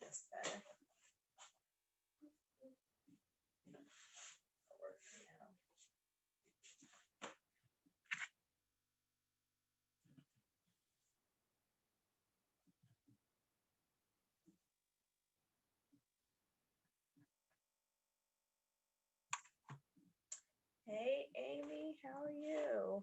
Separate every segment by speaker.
Speaker 1: this better. Hey, Amy, how are you?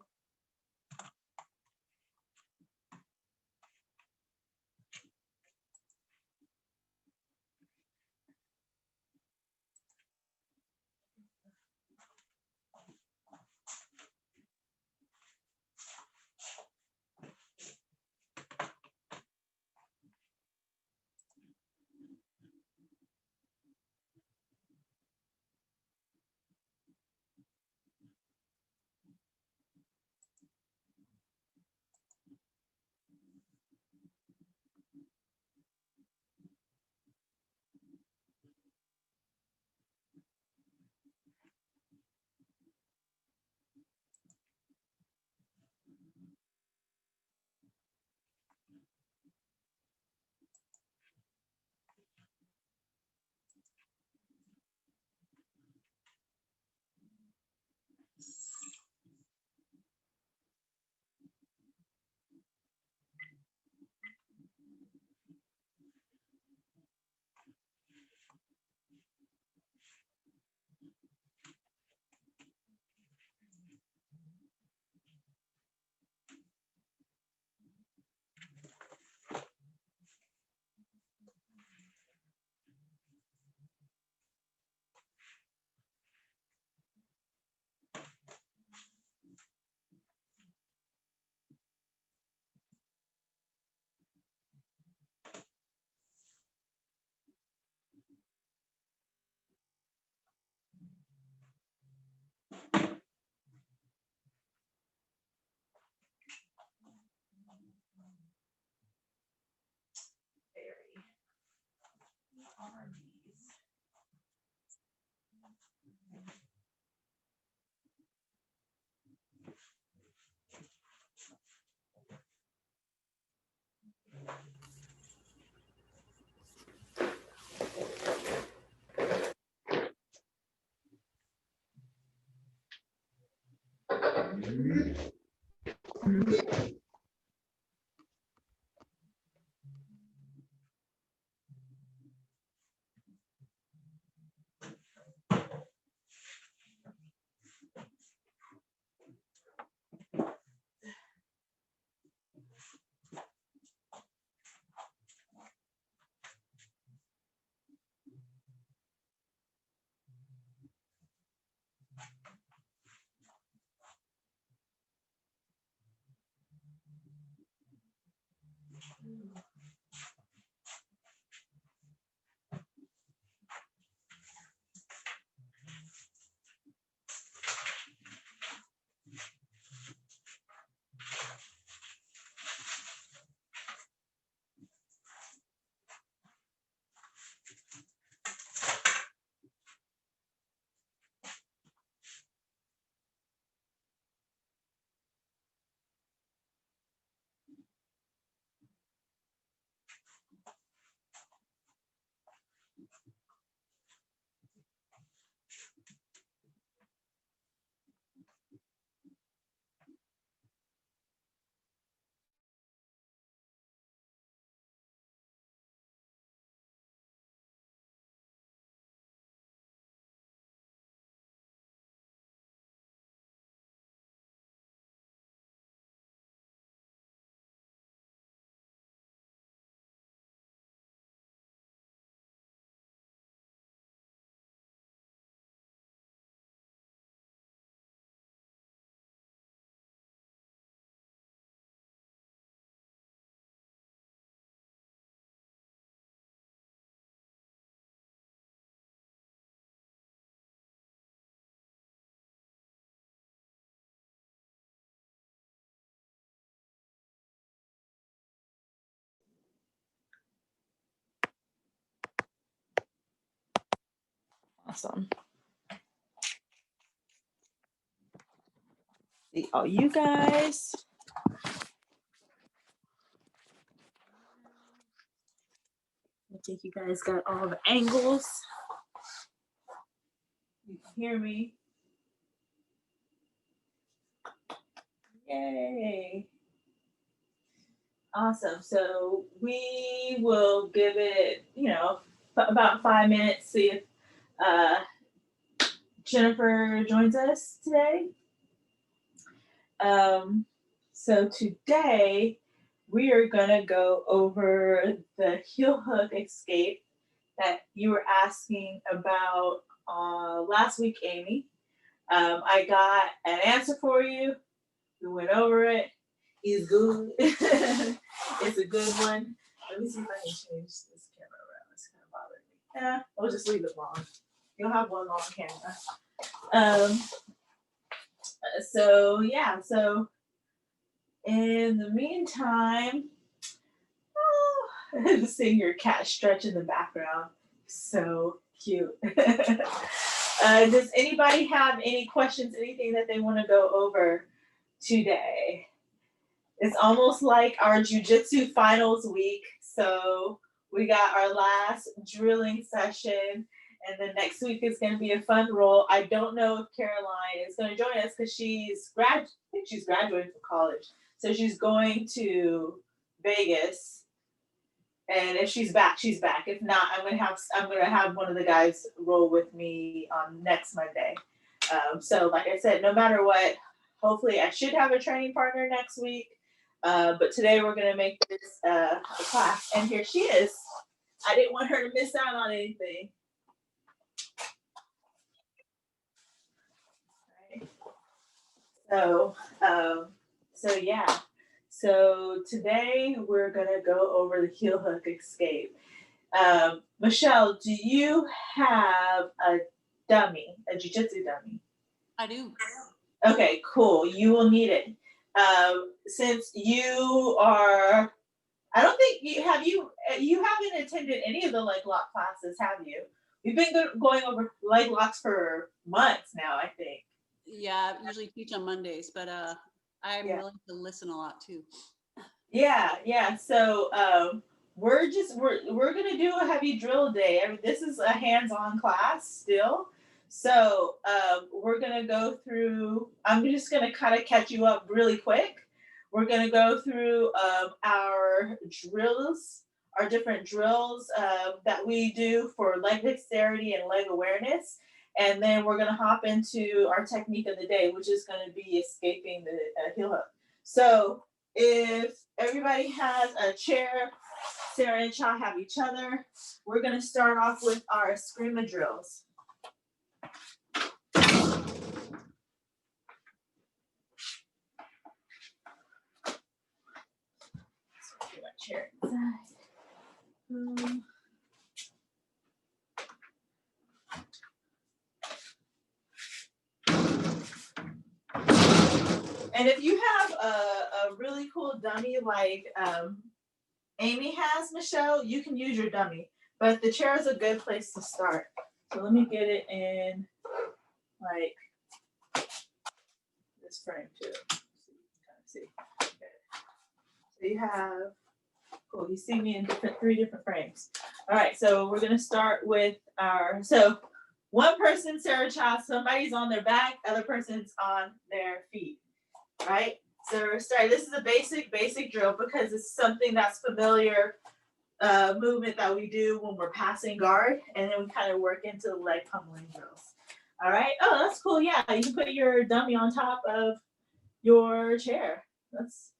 Speaker 1: Awesome. See all you guys. think you guys got all the angles. You can hear me. Yay. Awesome. So we will give it, about 5 minutes, see if Jennifer joins us today. So today we are going to go over the heel hook escape that you were asking about last week, Amy. I got an answer for you. We went over it. It's good. It's a good one. Let me see if I can change this camera around. It's kind of bothering me. Yeah, we'll just leave it long. You'll have one long camera. So yeah, so in the meantime, just seeing your cat stretch in the background. So cute. Does anybody have any questions, anything that they want to go over today? It's almost like our Jiu-Jitsu finals week. So we got our last drilling session, and then next week is going to be a fun roll. I don't know if Caroline is going to join us because I think she's graduating from college. So she's going to Vegas. And if she's back, she's back. If not, I'm gonna have one of the guys roll with me on next Monday. So like I said, no matter what, hopefully I should have a training partner next week. But today we're gonna make this a class, and here she is. I didn't want her to miss out on anything. Right. So yeah. So today we're gonna go over the heel hook escape. Michelle, do you have a dummy, a jiu-jitsu dummy?
Speaker 2: I do.
Speaker 1: Okay, cool. You will need it. Since you are, I don't think you haven't attended any of the leg lock classes, have you? We've been going over leg locks for months now, I think.
Speaker 2: Yeah, I usually teach on Mondays, but I'm willing to listen a lot too.
Speaker 1: Yeah. So we're gonna do a heavy drill day. I mean, this is a hands-on class still. So we're gonna go through. I'm just gonna kind of catch you up really quick. We're gonna go through our drills, our different drills that we do for leg dexterity and leg awareness. And then we're going to hop into our technique of the day, which is going to be escaping the heel hook. So if everybody has a chair, Sarah and Cha have each other. We're going to start off with our Escrima drills. Chair inside. And if you have a really cool dummy like Amy has, Michelle, you can use your dummy. But the chair is a good place to start. So let me get it in like this frame too. See. Okay. So you have, cool, you see me in three different frames. All right, so we're gonna start with so one person, Sarah Child, somebody's on their back, other person's on their feet. Right? So we're starting. This is a basic drill because it's something that's familiar movement that we do when we're passing guard, and then we kind of work into the leg pummeling drills. All right. Oh, that's cool. Yeah, you can put your dummy on top of your chair. That's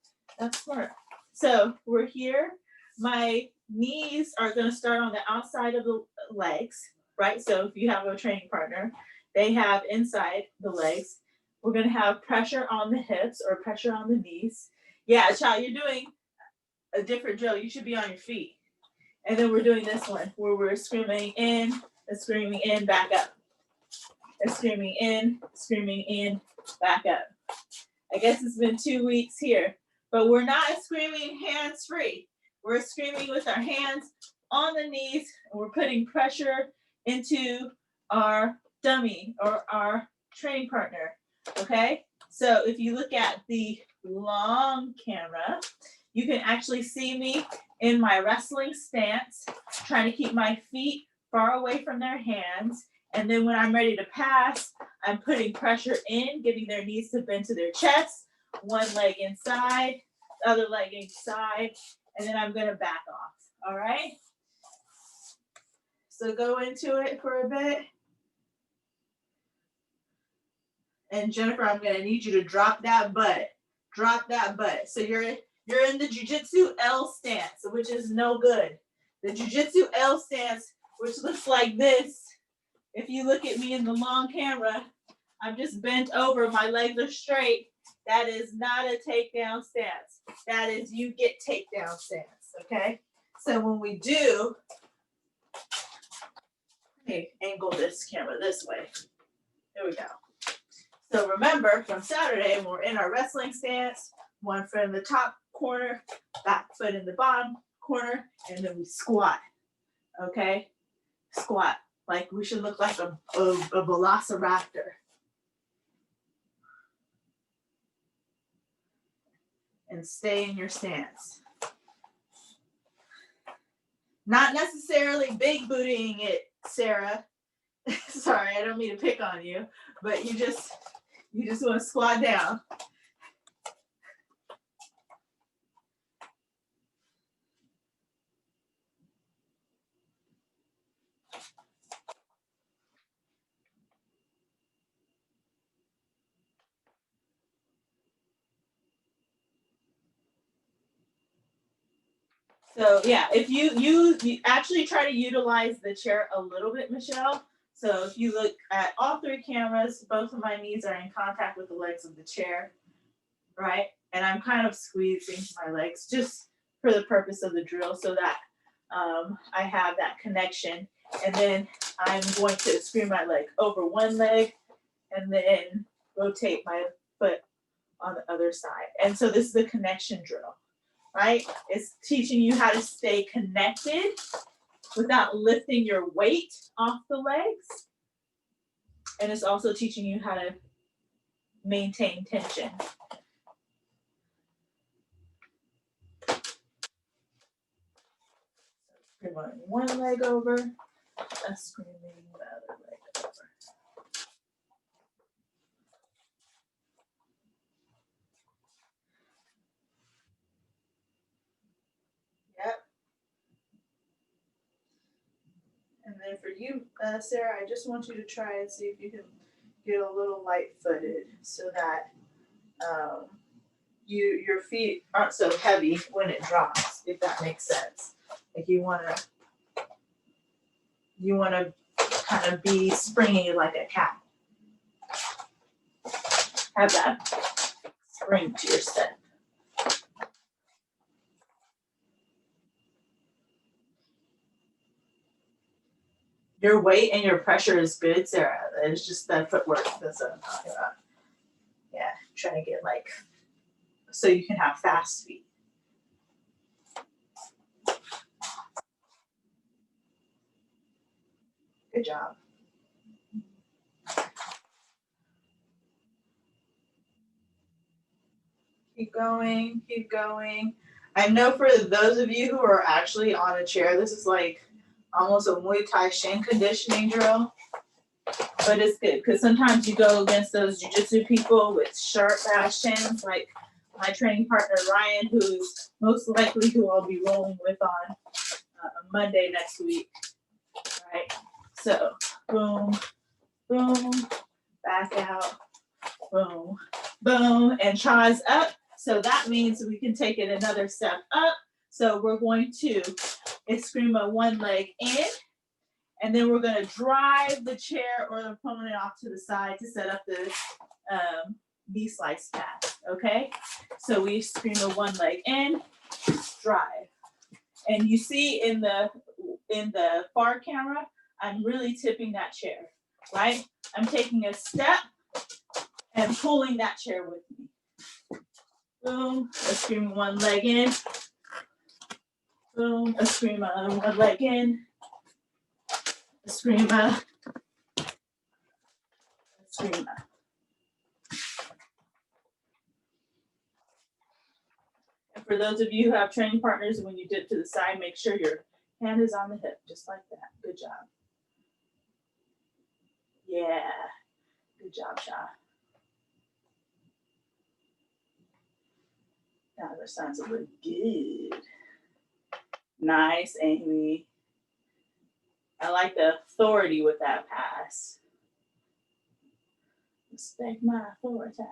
Speaker 1: smart. So we're here. My knees are going to start on the outside of the legs, right? So if you have a training partner, they have inside the legs. We're going to have pressure on the hips or pressure on the knees. Yeah, child, you're doing a different drill. You should be on your feet. And then we're doing this one where we're screaming in, back up. And screaming in, back up. I guess it's been 2 weeks here, but we're not screaming hands free. We're screaming with our hands on the knees, and we're putting pressure into our dummy or our training partner. Okay, so if you look at the long camera, you can actually see me in my wrestling stance, trying to keep my feet far away from their hands. And then when I'm ready to pass, I'm putting pressure in, getting their knees to bend to their chest, one leg inside, the other leg inside, and then I'm gonna back off, all right? So go into it for a bit. And Jennifer, I'm gonna need you to drop that butt. Drop that butt. So you're in the Jujitsu L stance, which is no good. The Jujitsu L stance, which looks like this. If you look at me in the long camera, I'm just bent over, my legs are straight. That is not a takedown stance. That is you get takedown stance, okay? So when we do, okay, angle this camera this way. There we go. So remember from Saturday, when we're in our wrestling stance, one foot in the top corner, back foot in the bottom corner, and then we squat, okay? Squat, like we should look like a velociraptor. And stay in your stance. Not necessarily big bootying it, Sarah. Sorry, I don't mean to pick on you, but you just want to squat down. So yeah, if you actually try to utilize the chair a little bit, Michelle. So if you look at all three cameras, both of my knees are in contact with the legs of the chair, right? And I'm kind of squeezing my legs just for the purpose of the drill so that I have that connection. And then I'm going to screw my leg over one leg and then rotate my foot on the other side. And so this is the connection drill. Right? It's teaching you how to stay connected without lifting your weight off the legs. And it's also teaching you how to maintain tension. Screaming one leg over, screaming the other leg over. Yep. And then for you, Sarah, I just want you to try and see if you can get a little light-footed so that your feet aren't so heavy when it drops, if that makes sense. Like you wanna kind of be springy like a cat. Have that spring to your step. Your weight and your pressure is good, Sarah. It's just that footwork. That's what I'm talking about. Yeah, trying to get like, so you can have fast feet. Good job. Keep going, keep going. I know for those of you who are actually on a chair, this is like almost a Muay Thai Shin conditioning drill. But it's good because sometimes you go against those jiu-jitsu people with sharp ass shins, like my training partner Ryan, who's most likely who I'll be rolling with on Monday next week. Right? So boom, boom, back out, boom, boom, and tries up. So that means we can take it another step up. So we're going to Escrima one leg in. And then we're going to drive the chair or the opponent off to the side to set up the V-slice pass, okay? So we scream a one leg in, drive. And you see in the far camera, I'm really tipping that chair, right? I'm taking a step and pulling that chair with me. Boom, a scream one leg in. Boom, a scream one leg in. Escrima, Escrima. for those of you who have training partners, when you dip to the side, make sure your hand is on the hip, just like that. Good job. Yeah. Good job, Sha. Now the signs will look good. Nice, Amy. I like the authority with that pass. Respect my authority.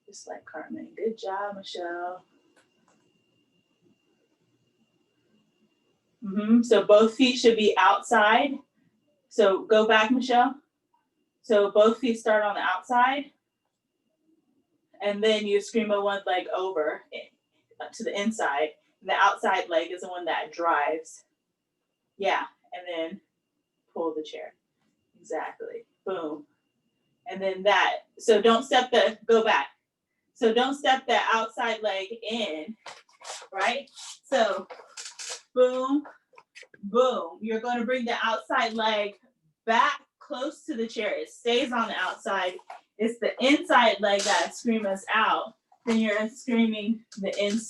Speaker 1: Just like Carmen. Good job, Michelle. So both feet should be outside. So go back, Michelle. So both feet start on the outside. And then you Escrima one leg over to the inside. And the outside leg is the one that drives. Yeah. And then pull the chair. Exactly. Boom. And then that. So don't step the, go back. So don't step the outside leg in, right? So boom, boom. You're going to bring the outside leg back close to the chair. It stays on the outside. It's the inside leg that screams out. Then you're screaming the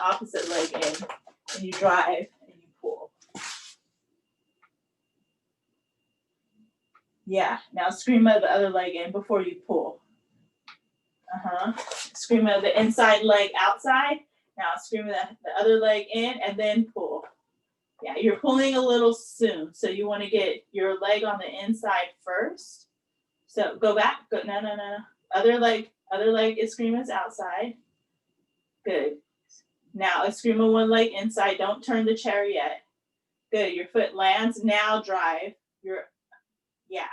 Speaker 1: opposite leg in, and you drive and you pull. Yeah. Now scream out the other leg in before you pull. Scream out the inside leg outside. Now scream the other leg in and then pull. Yeah, you're pulling a little soon. So you want to get your leg on the inside first. So go back. Go, no. Other leg Escrima's outside. Good. Now Escrima one leg inside. Don't turn the chair yet. Good. Your foot lands. Now drive. Yeah.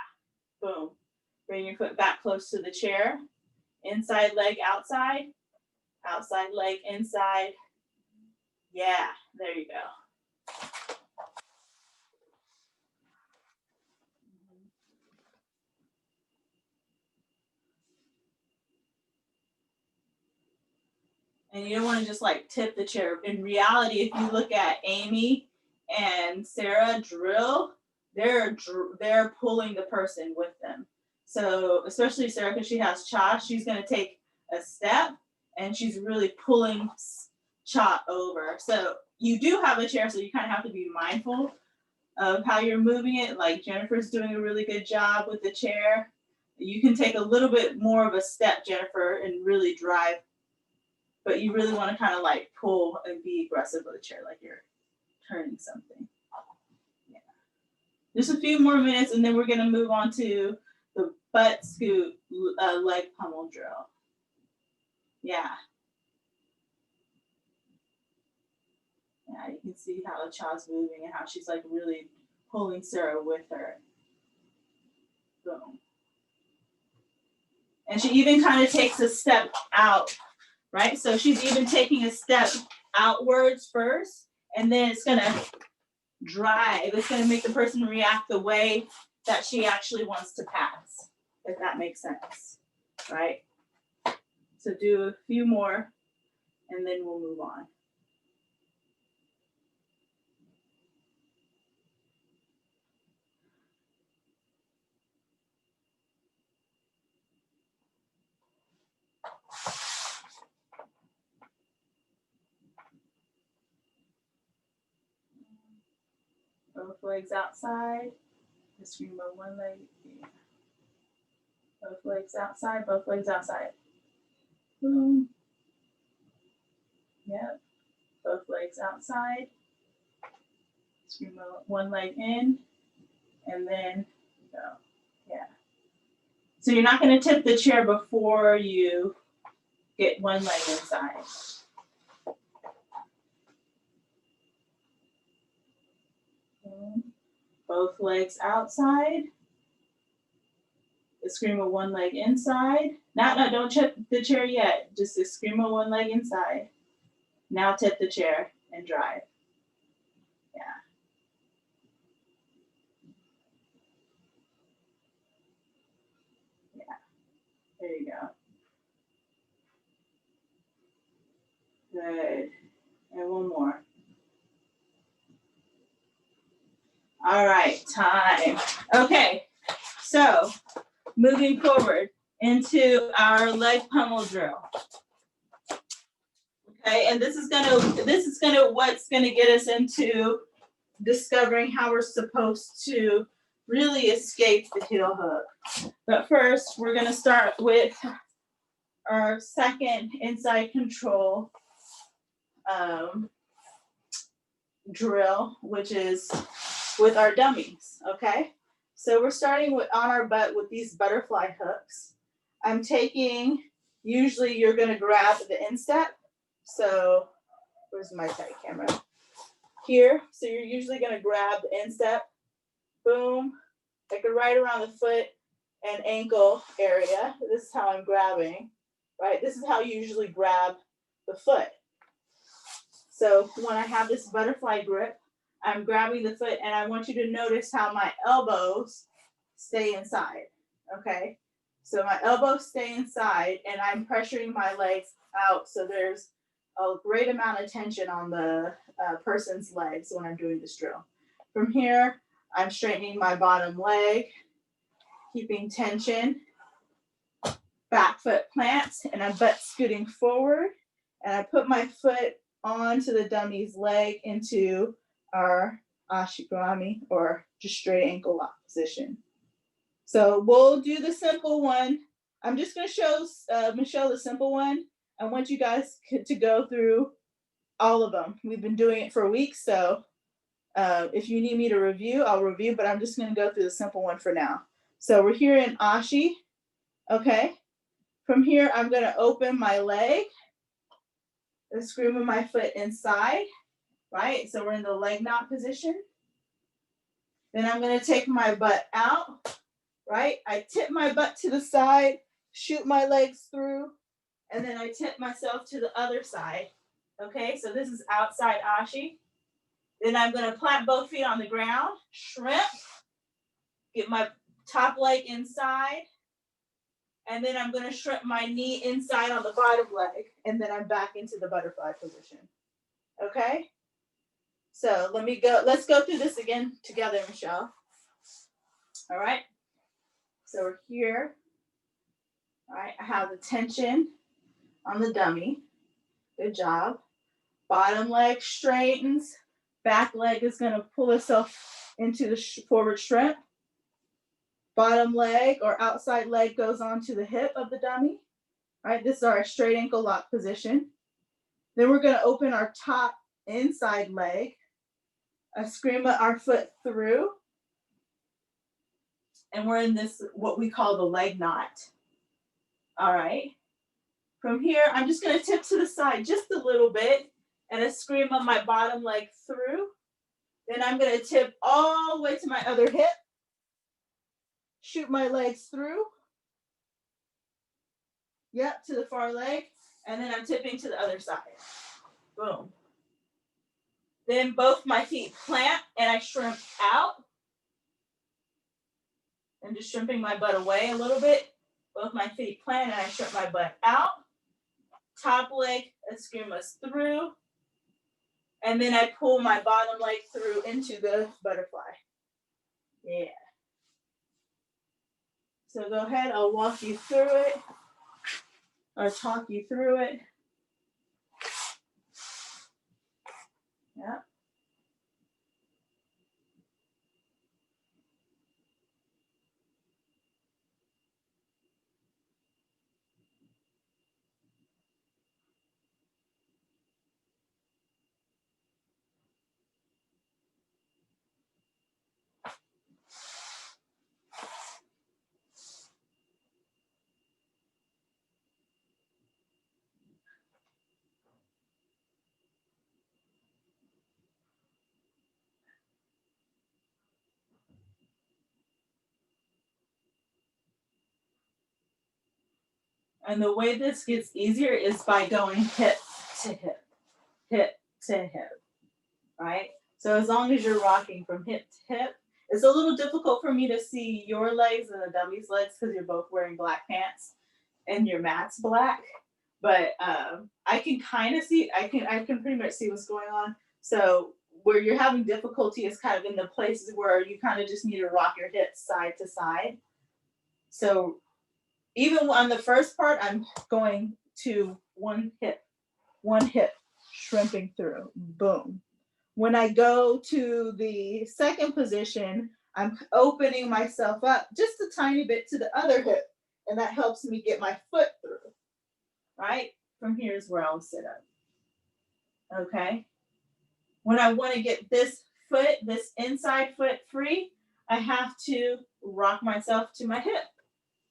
Speaker 1: Boom. Bring your foot back close to the chair. Inside leg outside. Outside leg inside. Yeah. There you go. And you don't want to just like tip the chair. In reality, if you look at Amy and Sarah drill, they're pulling the person with them. So especially Sarah, because she has Cha, she's going to take a step and she's really pulling Cha over. So you do have a chair, so you kind of have to be mindful of how you're moving it. Like Jennifer's doing a really good job with the chair. You can take a little bit more of a step, Jennifer, and really drive. But you really want to kind of like pull and be aggressive with the chair, like you're turning something. Yeah. Just a few more minutes, and then we're going to move on to the butt scoot leg pummel drill. Yeah. Yeah, you can see how the Cha's moving and how she's like really pulling Sarah with her. Boom. And she even kind of takes a step out. Right? So she's even taking a step outwards first, and then it's going to drive. It's going to make the person react the way that she actually wants to pass, if that makes sense. Right? So do a few more, and then we'll move on. Both legs outside. Just remove one leg. Yeah. Both legs outside. Both legs outside. Boom. Yep. Both legs outside. Just remove one leg in, and then go. Yeah. So you're not going to tip the chair before you get one leg inside. Both legs outside. Escrima one leg inside. No, don't tip the chair yet. Just Escrima one leg inside. Now tip the chair and drive. Yeah. Yeah. There you go. Good. And one more. All right, time. Okay, so moving forward into our leg pummel drill. Okay, and this is what's gonna get us into discovering how we're supposed to really escape the heel hook. But first, we're gonna start with our second inside control drill, which is with our dummies, okay? So we're starting with on our butt with these butterfly hooks. I'm taking, usually you're gonna grab the instep. So where's my tight camera? Here, so you're usually gonna grab the instep, boom, like right around the foot and ankle area. This is how I'm grabbing, right? This is how you usually grab the foot. So when I have this butterfly grip, I'm grabbing the foot and I want you to notice how my elbows stay inside, okay? So my elbows stay inside and I'm pressuring my legs out. So there's a great amount of tension on the person's legs when I'm doing this drill. From here, I'm straightening my bottom leg, keeping tension, back foot plants, and I'm butt scooting forward. And I put my foot onto the dummy's leg into our ashigarami, or just straight ankle lock position. So we'll do the simple one. I'm just going to show Michelle the simple one. I want you guys to go through all of them. We've been doing it for weeks, so if you need me to review, I'll review, but I'm just going to go through the simple one for now. So we're here in Ashi, okay? From here, I'm going to open my leg and scream my foot inside, right? So we're in the leg knot position. Then I'm going to take my butt out, right? I tip my butt to the side, shoot my legs through, and then I tip myself to the other side. Okay, so this is outside Ashi. Then I'm going to plant both feet on the ground, shrimp, get my top leg inside, and then I'm going to shrimp my knee inside on the bottom leg, and then I'm back into the butterfly position. Okay? So let's go through this again together, Michelle. All right? So we're here. All right, I have the tension on the dummy. Good job. Bottom leg straightens. Back leg is going to pull itself into the forward shrimp. Bottom leg or outside leg goes onto the hip of the dummy. All right, this is our straight ankle lock position. Then we're going to open our top inside leg, Escrima our foot through, and we're in this, what we call the leg knot. All right. From here, I'm just going to tip to the side just a little bit and Escrima my bottom leg through. Then I'm going to tip all the way to my other hip, shoot my legs through. Yep, to the far leg. And then I'm tipping to the other side. Boom. Then both my feet plant and I shrimp out. I'm just shrimping my butt away a little bit. Both my feet plant and I shrimp my butt out. Top leg Escrimas through. And then I pull my bottom leg through into the butterfly. Yeah. So go ahead, I'll walk you through it or talk you through it. Yeah. And the way this gets easier is by going hip to hip, hip to hip, right? So as long as you're rocking from hip to hip, it's a little difficult for me to see your legs and the dummy's legs because you're both wearing black pants and your mat's black. But I can kind of see, I can pretty much see what's going on. So where you're having difficulty is kind of in the places where you kind of just need to rock your hips side to side. So even on the first part, I'm going to one hip one hip, shrimping through, boom. When I go to the second position, I'm opening myself up just a tiny bit to the other hip, and that helps me get my foot through, right? From here is where I'll sit up, okay? When I want to get this foot, this inside foot free, I have to rock myself to my hip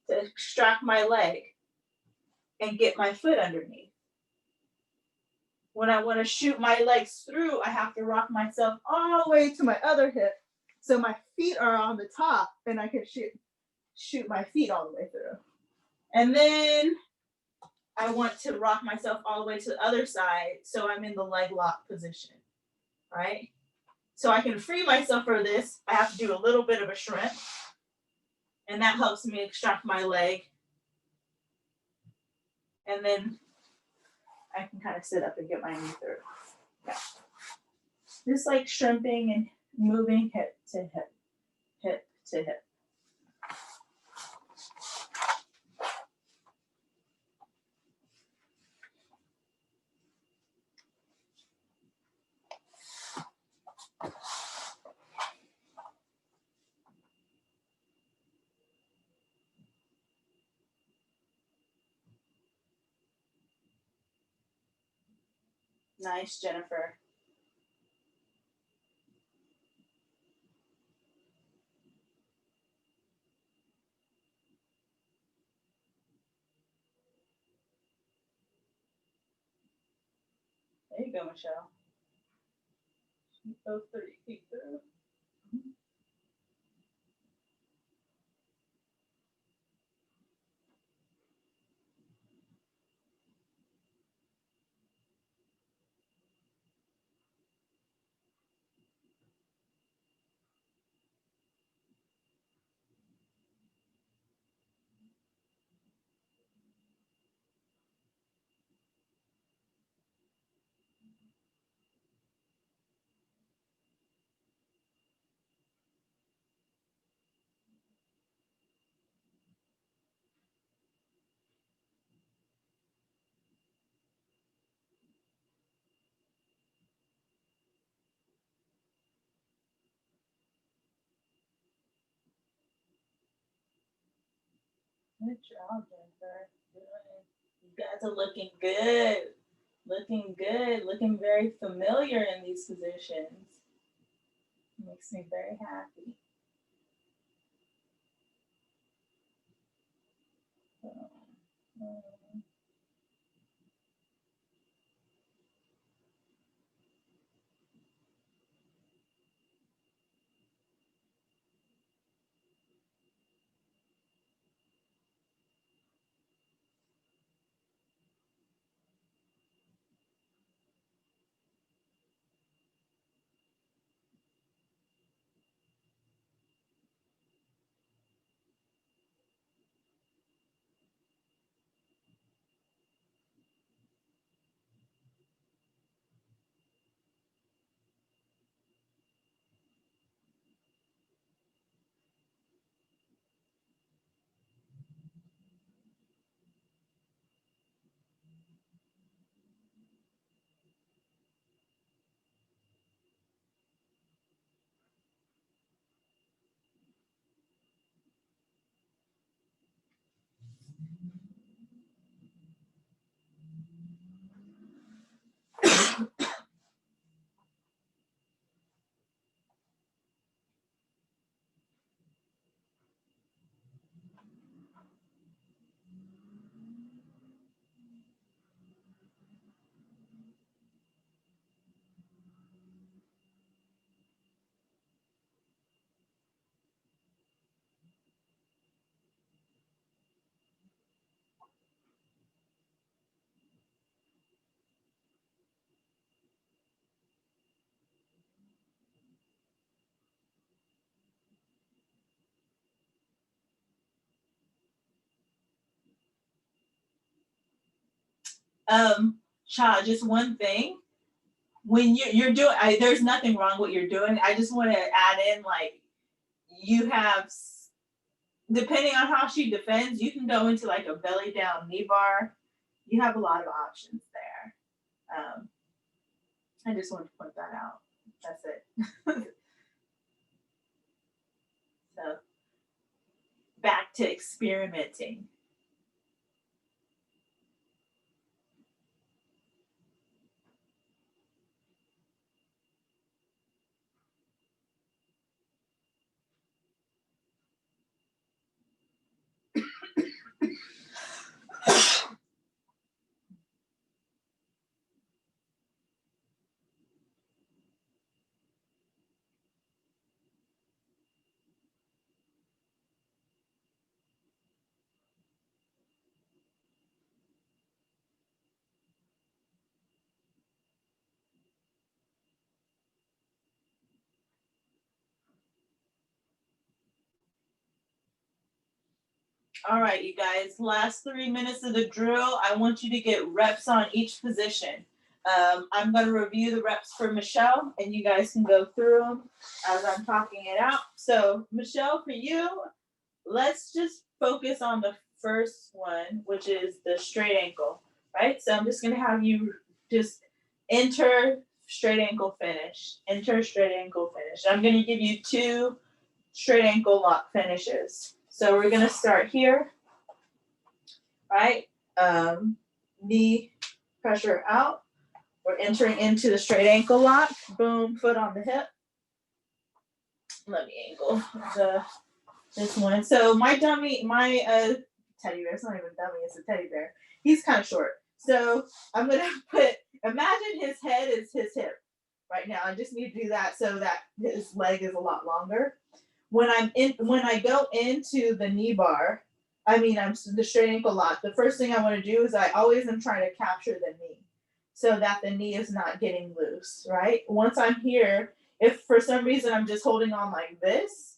Speaker 1: to extract my leg and get my foot underneath. When I want to shoot my legs through, I have to rock myself all the way to my other hip so my feet are on the top and I can shoot my feet all the way through. And then I want to rock myself all the way to the other side so I'm in the leg lock position, right? So I can free myself for this. I have to do a little bit of a shrimp, and that helps me extract my leg. And then I can kind of sit up and get my knee through. Yeah. Just like shrimping and moving hip to hip, hip to hip. Nice, Jennifer. There you go, Michelle. Go 30 feet through. Good job, Jennifer. You guys are looking good. Looking good. Looking very familiar in these positions. Makes me very happy. Cha, just one thing. When you're doing, there's nothing wrong with what you're doing. I just want to add in, like, you have, depending on how she defends, you can go into like a belly down knee bar. You have a lot of options there. I just wanted to point that out. That's it. So back to experimenting. All right, you guys, last 3 minutes of the drill. I want you to get reps on each position. I'm going to review the reps for Michelle, and you guys can go through them as I'm talking it out. So, Michelle, for you, let's just focus on the first one, which is the straight ankle, right? So I'm just going to have you just enter straight ankle finish, enter straight ankle finish. I'm going to give you 2 straight ankle lock finishes. So we're going to start here, right? Knee pressure out. We're entering into the straight ankle lock. Boom, foot on the hip. Let me angle this one. So my dummy, my teddy bear, it's not even a dummy, it's a teddy bear. He's kind of short. So I'm going to imagine his head is his hip right now. I just need to do that so that his leg is a lot longer. When I go into the knee bar, I'm the straight ankle lock. The first thing I want to do is I always am trying to capture the knee so that the knee is not getting loose, right? Once I'm here, if for some reason I'm just holding on like this,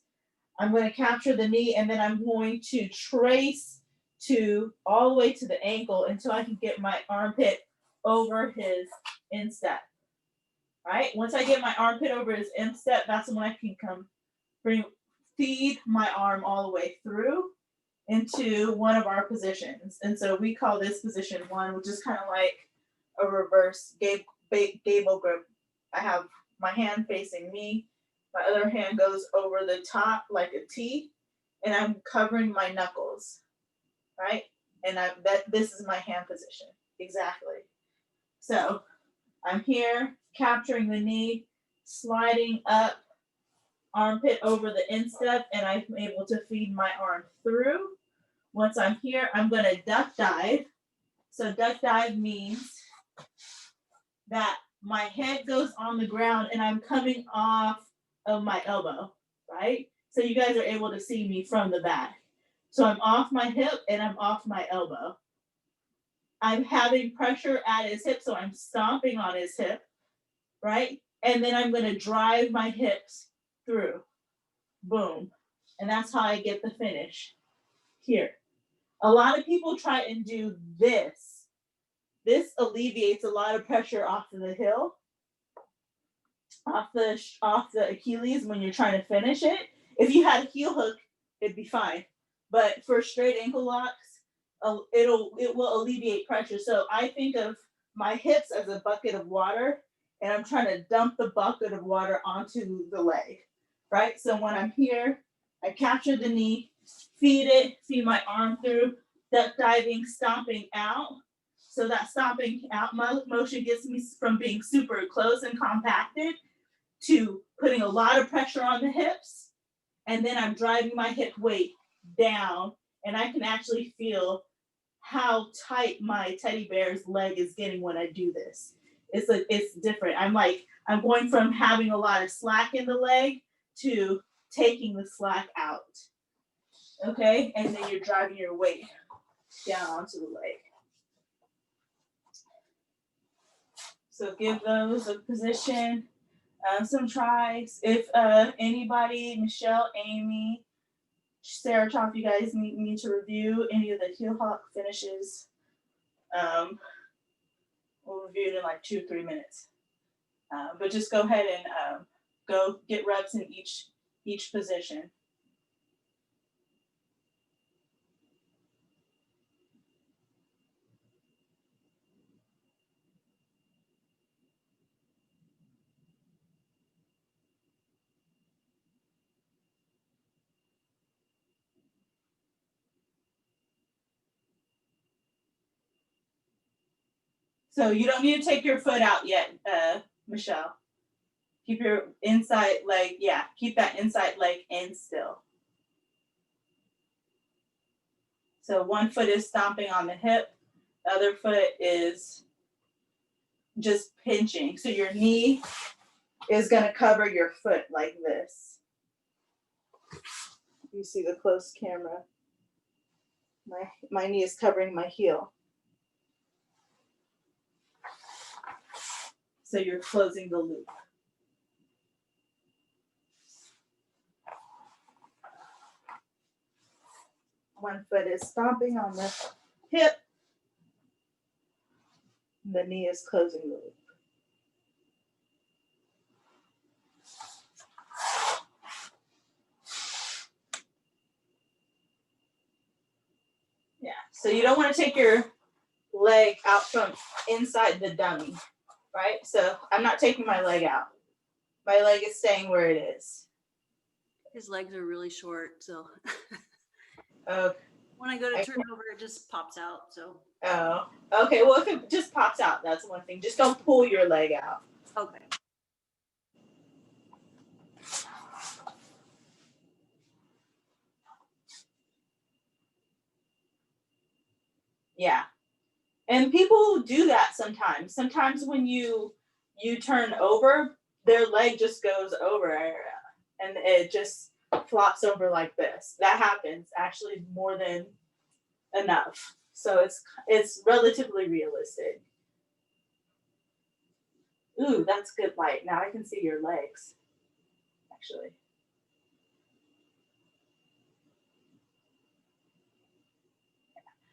Speaker 1: I'm going to capture the knee and then I'm going to trace all the way to the ankle until I can get my armpit over his instep, right? Once I get my armpit over his instep, that's when I can feed my arm all the way through into one of our positions. And so we call this position 1, which is kind of like a reverse Gable grip. I have my hand facing me. My other hand goes over the top like a T, and I'm covering my knuckles, right? And this is my hand position, exactly. So I'm here, capturing the knee, sliding up, armpit over the instep, and I'm able to feed my arm through. Once I'm here, I'm going to duck dive. So duck dive means that my head goes on the ground and I'm coming off of my elbow, right? So you guys are able to see me from the back. So I'm off my hip and I'm off my elbow. I'm having pressure at his hip, so I'm stomping on his hip, right? And then I'm going to drive my hips through. Boom. And that's how I get the finish here. A lot of people try and do this. This alleviates a lot of pressure off of the heel, off the Achilles when you're trying to finish it. If you had a heel hook, it'd be fine. But for straight ankle locks, it will alleviate pressure. So I think of my hips as a bucket of water, and I'm trying to dump the bucket of water onto the leg, right? So when I'm here, I capture the knee, feed my arm through, duck diving, stomping out. So that stomping out motion gets me from being super close and compacted to putting a lot of pressure on the hips. And then I'm driving my hip weight down, and I can actually feel how tight my teddy bear's leg is getting when I do this. It's different. I'm going from having a lot of slack in the leg to taking the slack out. Okay, and then you're driving your weight down onto the leg. So give those a position. Some tries. If anybody, Michelle, Amy, Sarah, if you guys need me to review any of the heel hook finishes, we'll review it in like 2-3 minutes. But just go ahead and go get reps in each position. So you don't need to take your foot out yet, Michelle. Keep your inside leg, yeah, keep that inside leg in still. So one foot is stomping on the hip, the other foot is just pinching. So your knee is gonna cover your foot like this. You see the close camera. My knee is covering my heel. So you're closing the loop. One foot is stomping on the hip. The knee is closing the loop. Yeah, so you don't want to take your leg out from inside the dummy, right? So I'm not taking my leg out. My leg is staying where it is.
Speaker 2: His legs are really short, so
Speaker 1: Okay.
Speaker 2: when I go to turn over, it just pops out. So.
Speaker 1: Oh, okay. Well, if it just pops out, that's one thing. Just don't pull your leg out.
Speaker 2: Okay.
Speaker 1: Yeah. And people do that sometimes. Sometimes when you turn over, their leg just goes over and it just flops over like this. That happens actually more than enough. So it's relatively realistic. Ooh, that's good light. Now I can see your legs, actually.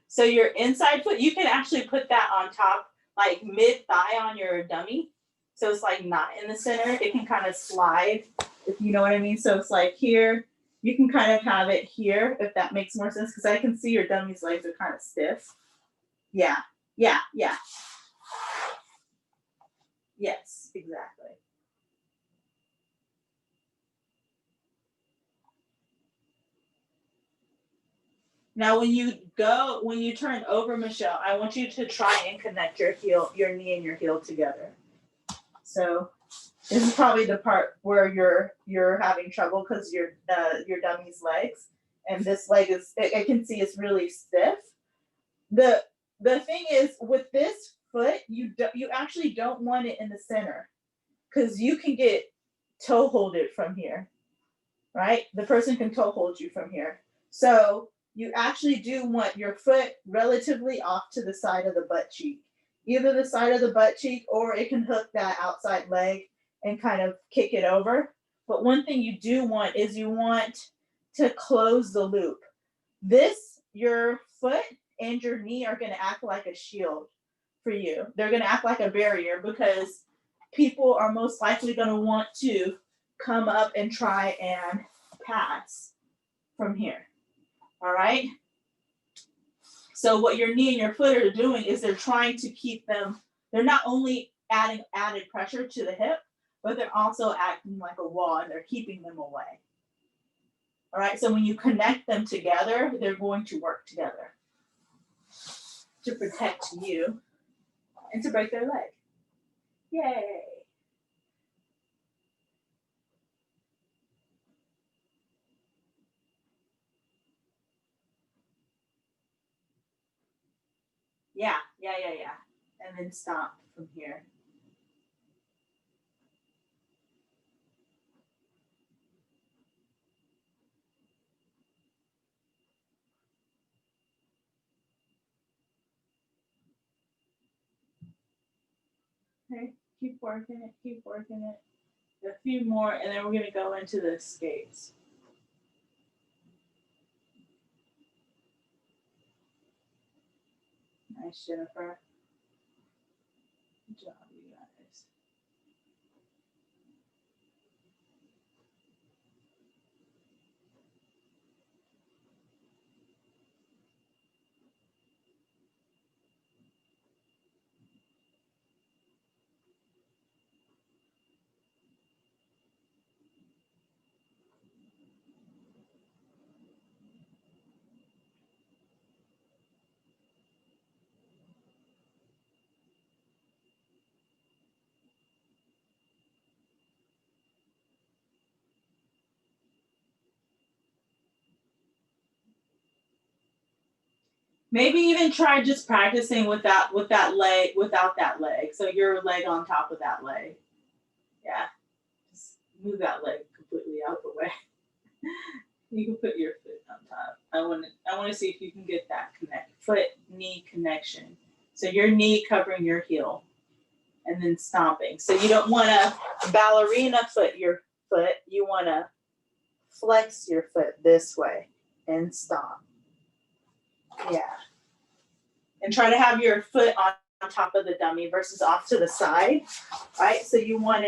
Speaker 1: So your inside foot, you can actually put that on top, like mid thigh on your dummy. So it's like not in the center. It can kind of slide, if you know what I mean. So it's like here, you can kind of have it here, if that makes more sense, because I can see your dummy's legs are kind of stiff. Yeah, yeah, yeah. Yes, exactly. Now, when you turn over, Michelle, I want you to try and connect your knee and your heel together. So this is probably the part where you're having trouble because your dummy's legs and this leg is I can see it's really stiff. The thing is with this foot, you actually don't want it in the center because you can get toe holded from here, right? The person can toe hold you from here. So you actually do want your foot relatively off to the side of the butt cheek, either the side of the butt cheek or it can hook that outside leg and kind of kick it over. But one thing you do want is you want to close the loop. Your foot and your knee are going to act like a shield for you. They're going to act like a barrier because people are most likely going to want to come up and try and pass from here. All right. So what your knee and your foot are doing is they're trying to keep them, they're not only adding added pressure to the hip, but they're also acting like a wall and they're keeping them away. All right. So when you connect them together, they're going to work together to protect you and to break their leg. Yay. Yeah. And then stop from here. Okay, keep working it. A few more, and then we're going to go into the escapes. Nice, Jennifer. Good job, you guys. Maybe even try just practicing with that leg, without that leg. So your leg on top of that leg. Yeah. Just move that leg completely out of the way. You can put your foot on top. I want to see if you can get that foot knee connection. So your knee covering your heel and then stomping. So you don't want to ballerina foot your foot. You want to flex your foot this way and stomp. Yeah. And try to have your foot on top of the dummy versus off to the side, right? So you want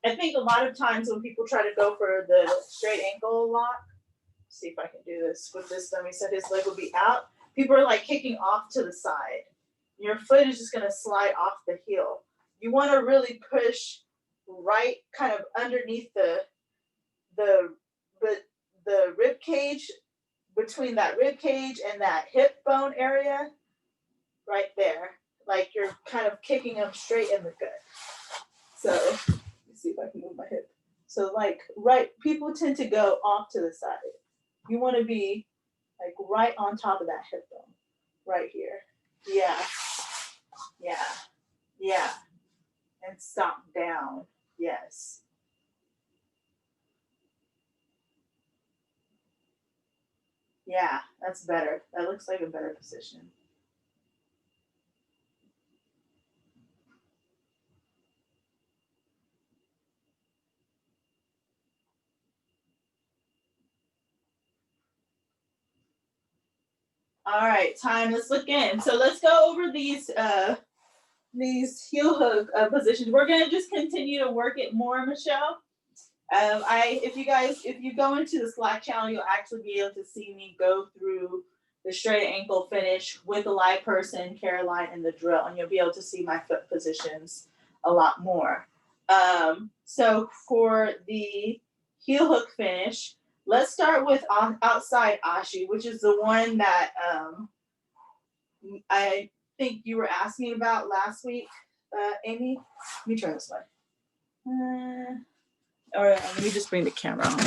Speaker 1: I think a lot of times when people try to go for the straight ankle lock, see if I can do this with this dummy, so his leg will be out. People are like kicking off to the side. Your foot is just gonna slide off the heel. You wanna really push right kind of underneath the rib cage, between that rib cage and that hip bone area, right there. Like you're kind of kicking them straight in the gut. So let's see if I can move my hip. So like people tend to go off to the side. You want to be like right on top of that hip bone, right here. Yeah, yeah, yeah. And stomp down. Yes. Yeah, that's better. That looks like a better position. All right, time. Let's look in. So let's go over these heel hook positions. We're gonna just continue to work it more, Michelle. If you go into the Slack channel, you'll actually be able to see me go through the straight ankle finish with a live person, Caroline, in the drill, and you'll be able to see my foot positions a lot more. So for the heel hook finish, let's start with outside ashi, which is the one that I think you were asking about last week, Amy. Let me try this one. All right, let me just bring the camera on.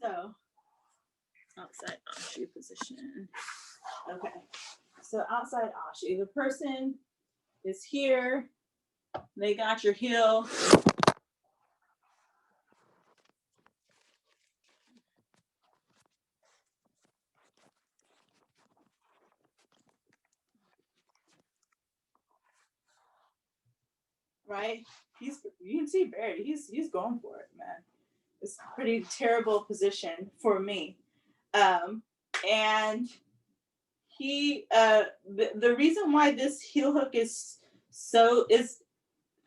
Speaker 1: So, outside ashi position. Okay, so outside ashi, the person is here. They got your heel. Right? You can see Barry, he's going for it, man. It's a pretty terrible position for me. And he the reason why this heel hook is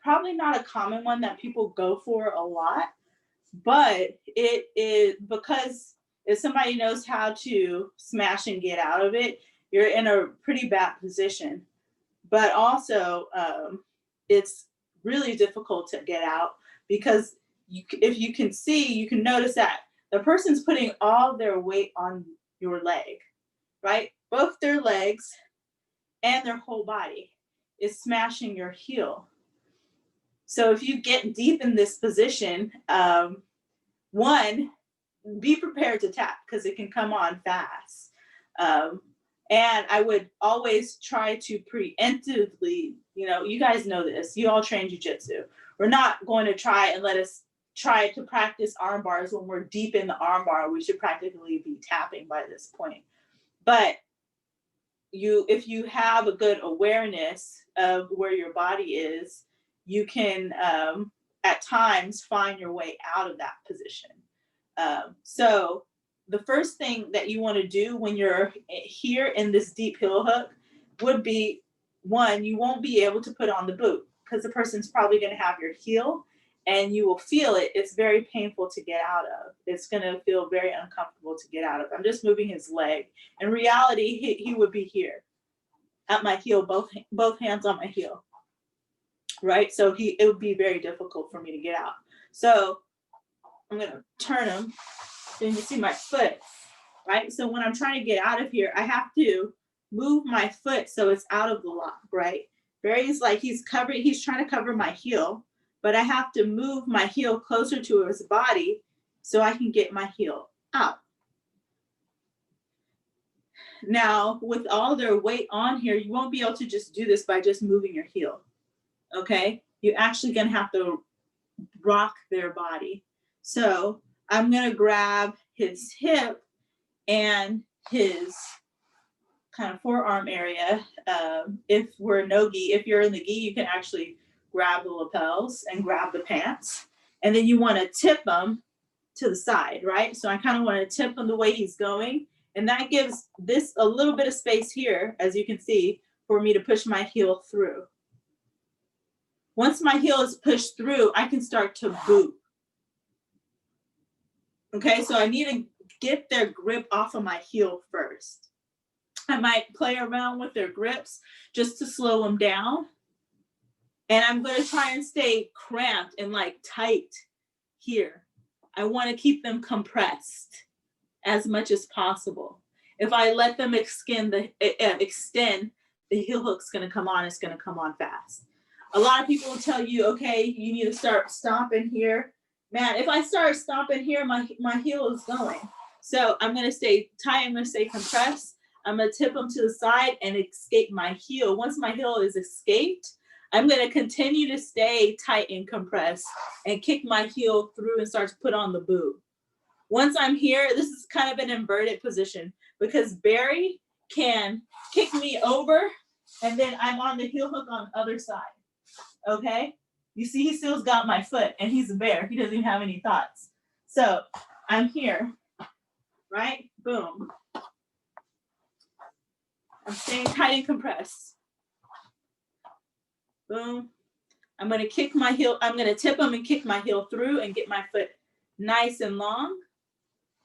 Speaker 1: probably not a common one that people go for a lot, but it is because if somebody knows how to smash and get out of it, you're in a pretty bad position. But also, it's really difficult to get out because if you can see, you can notice that the person's putting all their weight on your leg, right? Both their legs and their whole body is smashing your heel. So if you get deep in this position, one, be prepared to tap because it can come on fast. And I would always try to preemptively, you guys know this, you all train jujitsu. We're not going to try to practice arm bars when we're deep in the arm bar. We should practically be tapping by this point. But if you have a good awareness of where your body is, you can at times find your way out of that position. So the first thing that you want to do when you're here in this deep heel hook would be, one, you won't be able to put on the boot because the person's probably going to have your heel and you will feel it. It's very painful to get out of. It's going to feel very uncomfortable to get out of. I'm just moving his leg. In reality, he would be here at my heel, both hands on my heel, right? So it would be very difficult for me to get out. So I'm going to turn him. Then you see my foot, right? So when I'm trying to get out of here, I have to move my foot so it's out of the lock, right? Barry's like he's trying to cover my heel, but I have to move my heel closer to his body so I can get my heel out. Now, with all their weight on here, you won't be able to just do this by just moving your heel, okay? You're actually gonna have to rock their body. So I'm gonna grab his hip and his kind of forearm area. If we're no gi, if you're in the gi, you can actually grab the lapels and grab the pants. And then you wanna tip them to the side, right? So I kind of wanna tip him the way he's going. And that gives this a little bit of space here, as you can see, for me to push my heel through. Once my heel is pushed through, I can start to boot. Okay, so I need to get their grip off of my heel first. I might play around with their grips just to slow them down. And I'm going to try and stay cramped and like tight here. I want to keep them compressed as much as possible. If I let them extend, the heel hook's going to come on. It's going to come on fast. A lot of people will tell you, okay, you need to start stomping here. Man, if I start stomping here, my heel is going. So I'm going to stay tight. I'm going to stay compressed. I'm going to tip them to the side and escape my heel. Once my heel is escaped, I'm going to continue to stay tight and compressed and kick my heel through and start to put on the boot. Once I'm here, this is kind of an inverted position because Barry can kick me over and then I'm on the heel hook on the other side, okay? You see, he still's got my foot and he's a bear. He doesn't even have any thoughts. So I'm here, right? Boom. I'm staying tight and compressed. Boom. I'm gonna kick my heel, I'm gonna tip him and kick my heel through and get my foot nice and long.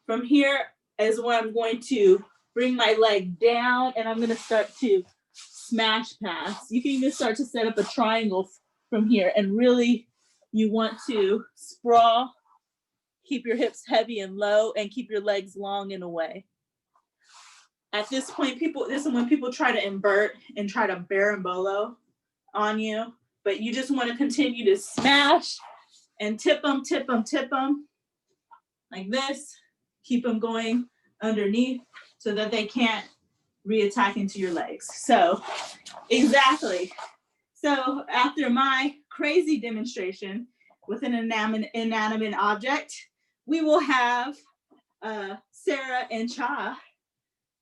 Speaker 1: From here is where I'm going to bring my leg down and I'm gonna start to smash pass. You can even start to set up a triangle from here and really you want to sprawl, keep your hips heavy and low and keep your legs long and away. At this point, this is when people try to invert and try to berimbolo on you, but you just want to continue to smash and tip them, tip them, tip them like this. Keep them going underneath so that they can't reattack into your legs. So exactly. So after my crazy demonstration with an inanimate object, we will have Sarah and Cha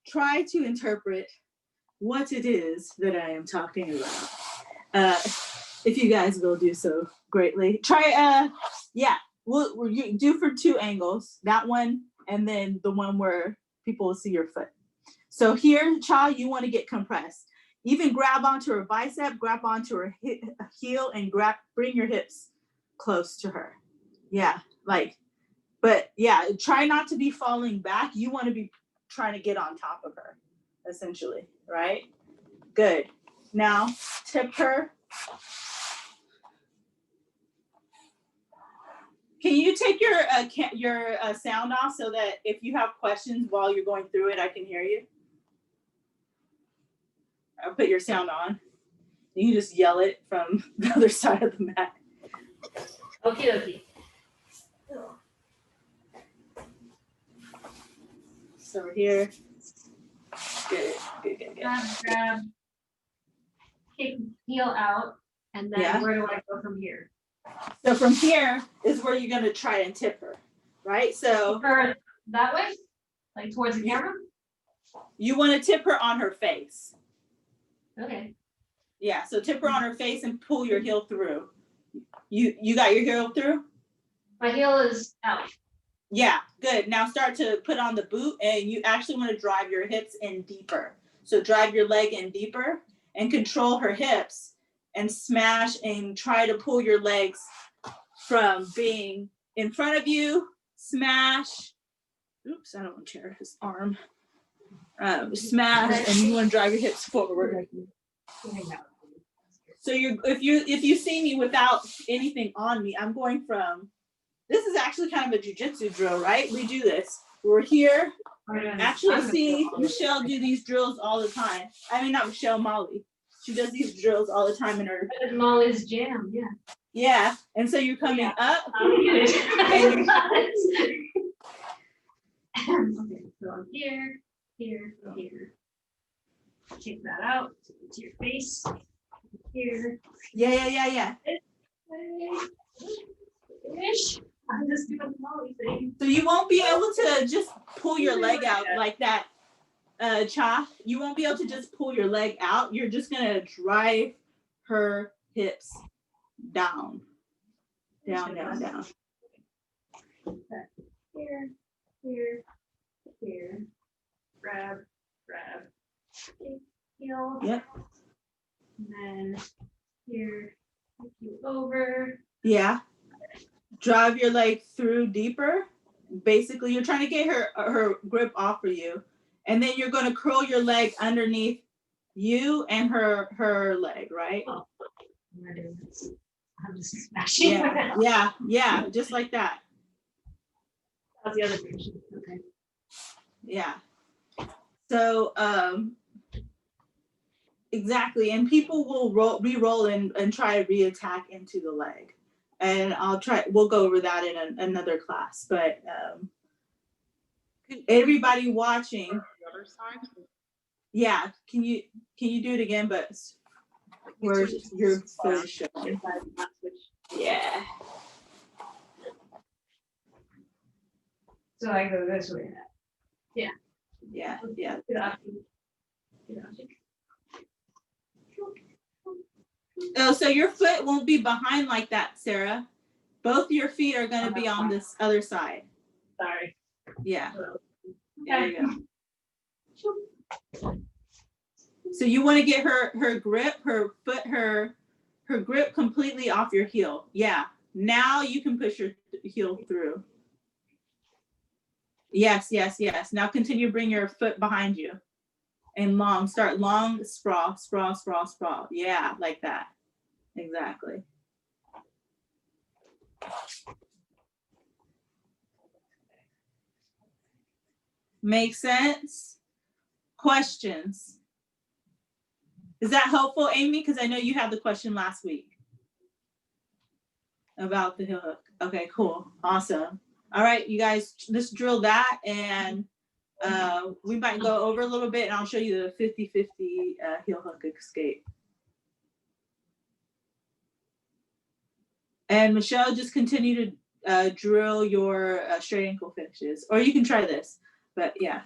Speaker 1: try to interpret what it is that I am talking about. If you guys will do so greatly. Try, yeah, we'll do for 2 angles, that one, and then the one where people will see your foot. So here, Cha, you want to get compressed. Even grab onto her bicep, grab onto her heel, and bring your hips close to her. Yeah, but yeah, try not to be falling back. You want to be trying to get on top of her, essentially, right? Good. Now, tip her. Can you take your sound off so that if you have questions while you're going through it, I can hear you? I'll put your sound on. You can just yell it from the other side of the mat.
Speaker 3: Okay.
Speaker 1: So we're here. Good.
Speaker 3: Grab, kick heel out, and then where do I go from here?
Speaker 1: So from here is where you're gonna try and tip her, right? So
Speaker 3: Tip her that way, like towards the camera.
Speaker 1: You want to tip her on her face.
Speaker 3: Okay.
Speaker 1: Yeah. So tip her on her face and pull your heel through. You got your heel through?
Speaker 3: My heel is out.
Speaker 1: Yeah, good. Now start to put on the boot and you actually want to drive your hips in deeper. So drive your leg in deeper and control her hips and smash and try to pull your legs from being in front of you, smash. Oops, I don't want to tear his arm. Smash and you want to drive your hips forward. So if you see me without anything on me, I'm going from, this is actually kind of a jujitsu drill, right? We do this. We're here, Actually, see Michelle do these drills all the time. I mean, not Michelle, Molly. She does these drills all the time in her.
Speaker 3: Molly's jam, yeah.
Speaker 1: Yeah, and so you're coming up.
Speaker 3: Okay, so I'm here, here, here. Take that out to your face. Here.
Speaker 1: Yeah.
Speaker 3: Ish. I'm just doing the Molly thing.
Speaker 1: So you won't be able to just pull your leg out like that, Cha. You won't be able to just pull your leg out. You're just gonna drive her hips down. Down.
Speaker 3: Here, here, here. Grab. Heel.
Speaker 1: Yep.
Speaker 3: And then here, flip you over.
Speaker 1: Yeah. Drive your leg through deeper. Basically, you're trying to get her grip off of you. And then you're going to curl your leg underneath you and her leg, right?
Speaker 3: Oh, I'm just smashing.
Speaker 1: Yeah, just like that.
Speaker 3: That was the other version. Okay.
Speaker 1: Yeah. So, exactly. And people will re-roll and try to re-attack into the leg. And we'll go over that in another class. But everybody watching.
Speaker 2: The other side.
Speaker 1: Yeah. Can you do it again? But where's your foot is showing? Yeah.
Speaker 3: So I go this way.
Speaker 1: Yeah. Oh, so your foot won't be behind like that, Sarah. Both your feet are going to be on this other side.
Speaker 3: Sorry.
Speaker 1: Yeah. There you go. So you want to get her grip, her foot, her grip completely off your heel. Yeah. Now you can push your heel through. Yes. Now continue to bring your foot behind you. And start long, sprawl. Yeah, like that. Exactly. Make sense? Questions? Is that helpful, Amy? Because I know you had the question last week about the heel hook. Okay, cool. Awesome. All right, you guys, let's drill that, and we might go over a little bit, and I'll show you the 50-50 heel hook escape. And Michelle, just continue to drill your straight ankle finishes, or you can try this, but yeah.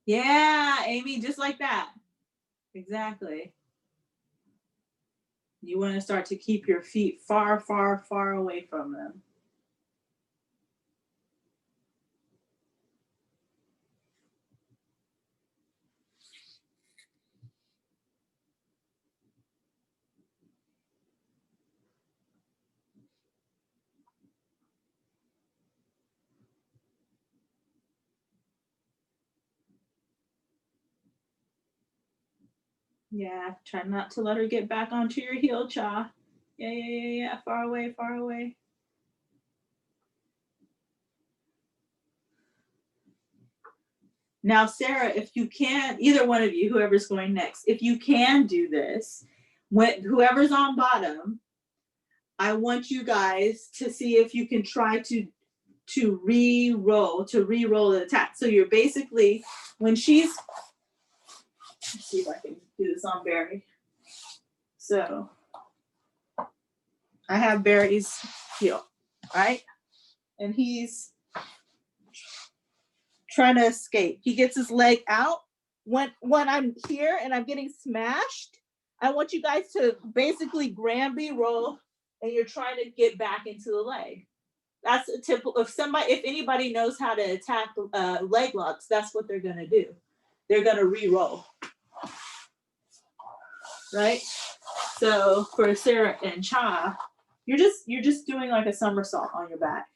Speaker 1: Yeah, Amy, just like that. Exactly. You want to start to keep your feet far, far, far away from them. Yeah, try not to let her get back onto your heel, Cha. Yeah. Far away, far away. Now, Sarah, if you can, either one of you, whoever's going next, if you can do this, whoever's on bottom, I want you guys to see if you can try to re-roll the attack. So you're basically, when she's, let's see if I can do this on Barry. So I have Barry's heel, right? And he's trying to escape. He gets his leg out. When I'm here and I'm getting smashed, I want you guys to basically Granby roll, and you're trying to get back into the leg. That's a typical, if anybody knows how to attack leg locks, that's what they're gonna do. They're gonna re-roll. Right? So for Sarah and Cha, you're just doing like a somersault on your back.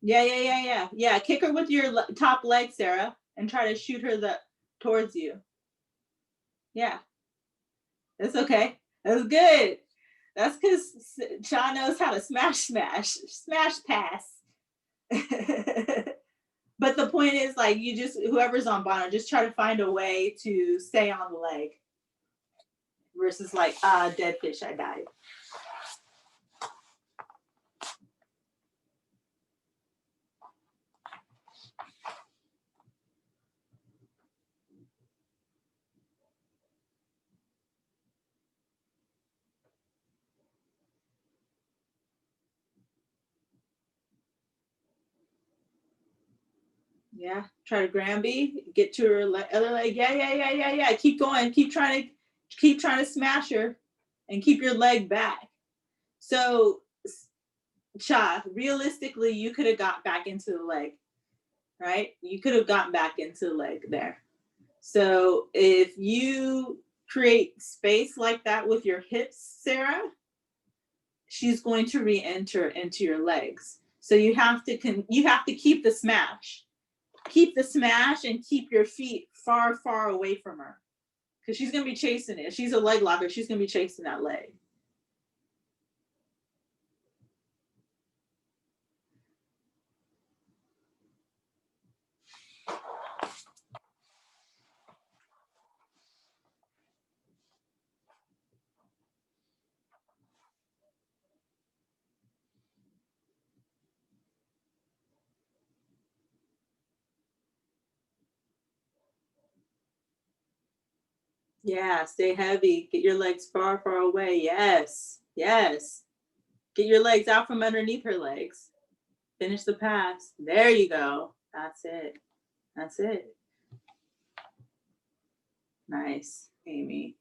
Speaker 1: Yeah. Kick her with your top leg, Sarah, and try to shoot her towards you. Yeah. That's okay. That's good. That's because Cha knows how to smash pass. But the point is, like, you just, whoever's on bottom, just try to find a way to stay on the leg. Versus like, dead fish, I died. Yeah, try to Granby, get to her other leg. Yeah. Keep going. Keep trying to smash her, and keep your leg back. So, Cha, realistically, you could have got back into the leg, right? You could have gotten back into the leg there. So if you create space like that with your hips, Sarah, she's going to re-enter into your legs. So you have to keep the smash. Keep the smash and keep your feet far, far away from her. Because she's going to be chasing it. If she's a leg locker, she's going to be chasing that leg. Yeah, stay heavy. Get your legs far, far away. Yes. Get your legs out from underneath her legs. Finish the pass. There you go. That's it. Nice, Amy.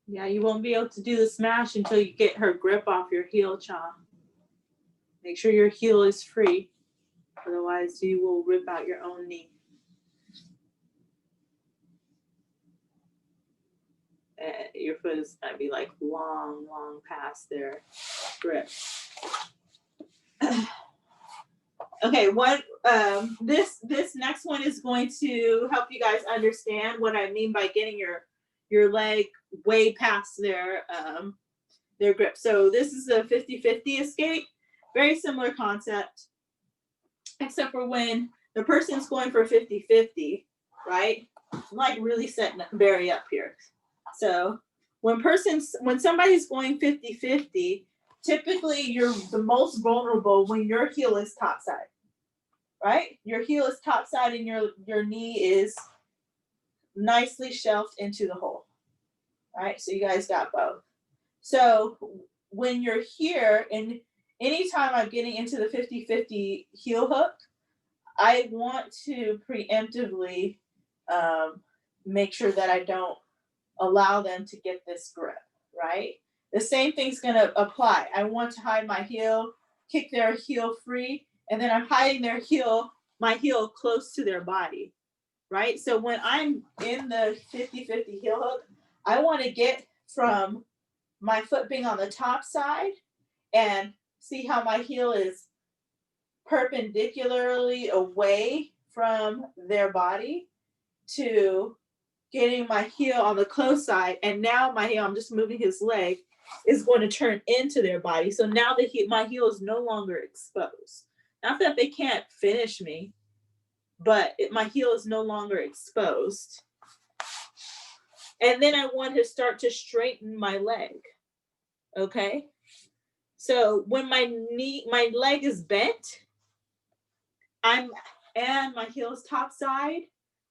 Speaker 1: Yeah, you won't be able to do the smash until you get her grip off your heel, Cha. Make sure your heel is free. Otherwise, you will rip out your own knee. Your foot is going to be like long past their grip. Okay, this next one is going to help you guys understand what I mean by getting your leg way past their grip. So this is a 50-50 escape. Very similar concept, except for when the person's going for 50-50, right? I'm like really setting Barry up here. So when somebody's going 50-50, typically you're the most vulnerable when your heel is topside, right? Your heel is topside and your knee is nicely shelved into the hole. All right, so you guys got both. So when you're here, and anytime I'm getting into the 50-50 heel hook, I want to preemptively make sure that I don't allow them to get this grip, right? The same thing's gonna apply. I want to hide my heel, kick their heel free, and then I'm hiding their heel, my heel close to their body, right? So when I'm in the 50-50 heel hook, I want to get from my foot being on the top side and see how my heel is perpendicularly away from their body to getting my heel on the close side. And now my heel, I'm just moving his leg, is going to turn into their body. So now my heel is no longer exposed. Not that they can't finish me, but my heel is no longer exposed. And then I want to start to straighten my leg. Okay. So when my leg is bent, and my heel is top side,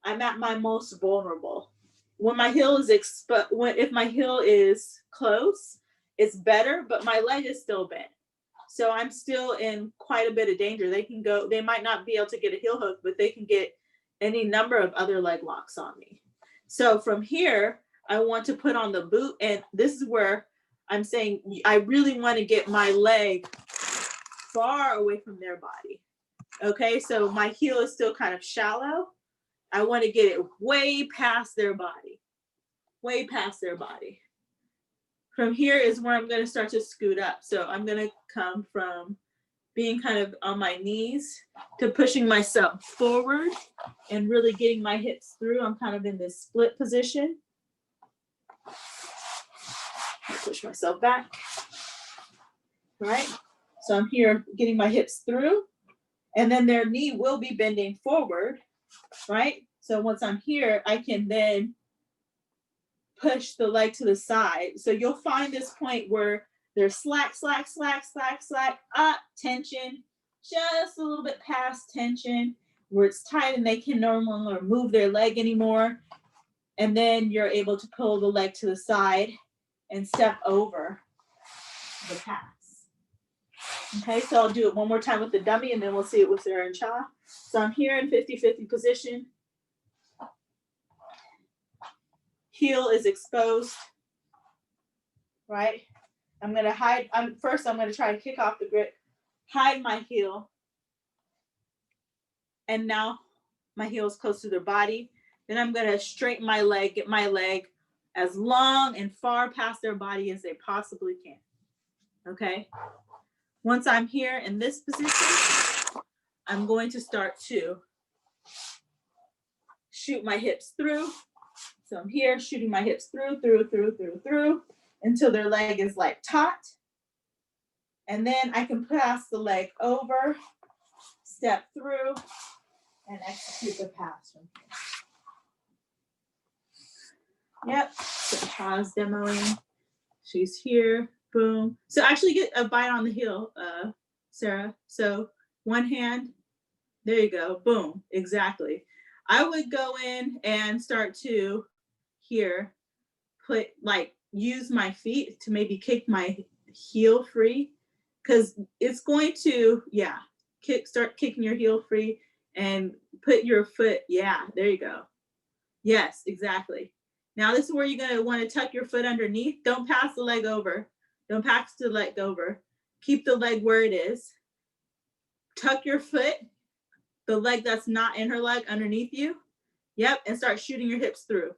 Speaker 1: I'm at my most vulnerable. When my heel is if my heel is close, it's better, but my leg is still bent. So I'm still in quite a bit of danger. They might not be able to get a heel hook, but they can get any number of other leg locks on me. So from here, I want to put on the boot, and this is where I'm saying I really want to get my leg far away from their body. Okay, so my heel is still kind of shallow. I want to get it way past their body, way past their body. From here is where I'm going to start to scoot up. So I'm going to come from being kind of on my knees to pushing myself forward and really getting my hips through. I'm kind of in this split position. Push myself back. Right? So I'm here getting my hips through, and then their knee will be bending forward, right? So once I'm here, I can then push the leg to the side. So you'll find this point where there's slack, slack, slack, slack, slack, up, tension, just a little bit past tension, where it's tight and they can no longer move their leg anymore. And then you're able to pull the leg to the side and step over the pass. Okay, so I'll do it one more time with the dummy, and then we'll see it with Sarah and Cha. So I'm here in 50-50 position. Heel is exposed, right? I'm gonna hide, first I'm gonna try to kick off the grip, hide my heel, and now my heel is close to their body. Then I'm gonna straighten my leg, get my leg as long and far past their body as they possibly can, okay? Once I'm here in this position, I'm going to start to shoot my hips through. So I'm here shooting my hips through, until their leg is like taut. And then I can pass the leg over, step through, and execute the pass from here. Yep, so Cha's demoing. She's here, boom. So actually get a bite on the heel, Sarah. So one hand, there you go, boom, exactly. I would go in and start to here, use my feet to maybe kick my heel free, because it's going to, start kicking your heel free and put your foot, there you go. Yes, exactly. Now this is where you're going to want to tuck your foot underneath. Don't pass the leg over. Don't pass the leg over. Keep the leg where it is. Tuck your foot, the leg that's not in her leg, underneath you. Yep, and start shooting your hips through.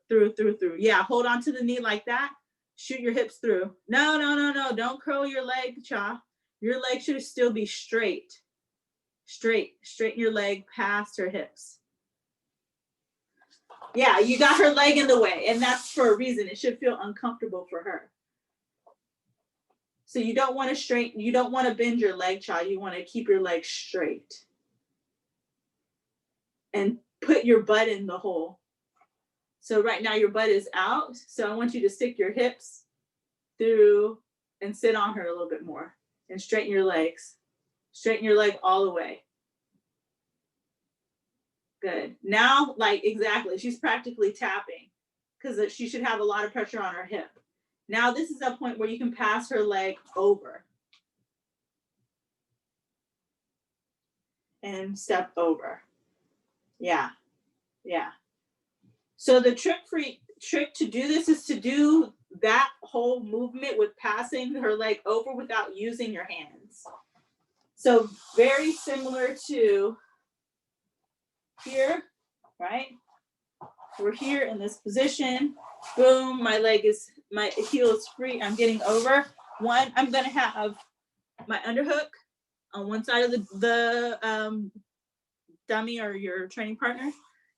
Speaker 1: Yeah, hold on to the knee like that. Shoot your hips through. No. Don't curl your leg, Cha. Your leg should still be straight. Straighten your leg past her hips. Yeah, you got her leg in the way, and that's for a reason. It should feel uncomfortable for her. So you don't want to straighten, you don't want to bend your leg, Cha. You want to keep your leg straight. And put your butt in the hole. So right now your butt is out. So I want you to stick your hips through and sit on her a little bit more and straighten your legs. Straighten your leg all the way. Good. Now, like, exactly, she's practically tapping because she should have a lot of pressure on her hip. Now this is a point where you can pass her leg over and step over. Yeah, yeah. So the trick to do this is to do that whole movement with passing her leg over without using your hands. So very similar to here, right? We're here in this position. Boom, my heel is free. I'm getting over. One, I'm gonna have my underhook on one side of the dummy or your training partner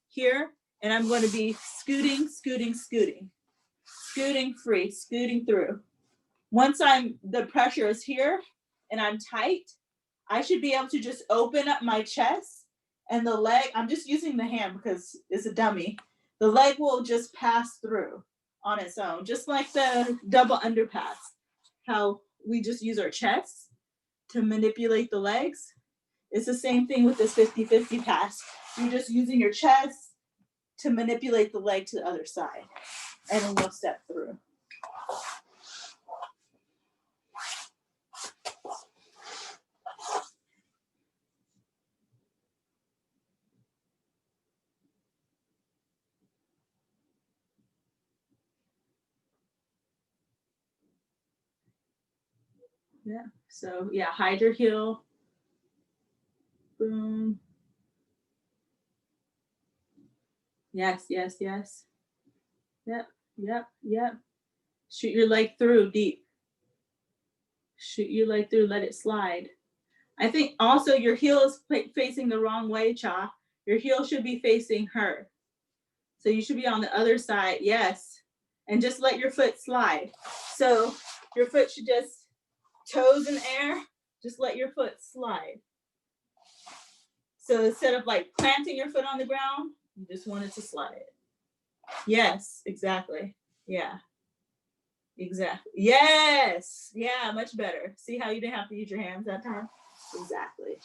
Speaker 1: here. And I'm going to be scooting free, scooting through. Once the pressure is here and I'm tight, I should be able to just open up my chest and the leg, I'm just using the hand because it's a dummy. The leg will just pass through on its own, just like the double underpass, how we just use our chest to manipulate the legs. It's the same thing with this 50-50 pass. You're just using your chest to manipulate the leg to the other side, and then we'll step through. Yeah, so yeah, hide your heel. Boom. Yes, yes, yes. Yep, yep, yep. Shoot your leg through deep. Shoot your leg through, let it slide. I think also your heel is facing the wrong way, Cha. Your heel should be facing her. So you should be on the other side, yes. And just let your foot slide. So your foot should just, toes in air, just let your foot slide. So instead of like planting your foot on the ground, you just want it to slide. Yes, exactly. Yeah. Exactly. Yes. Yeah, much better. See how you didn't have to use your hands that time? Exactly.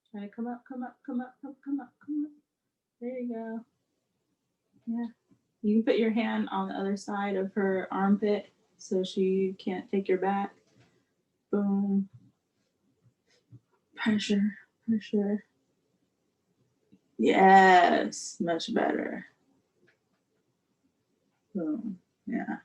Speaker 1: Try to come up, come up, come up, come up, come up, come up. There you go. Yeah. You can put your hand on the other side of her armpit so she can't take your back. Boom. Pressure, pressure. Yes, much better. Boom. Yeah.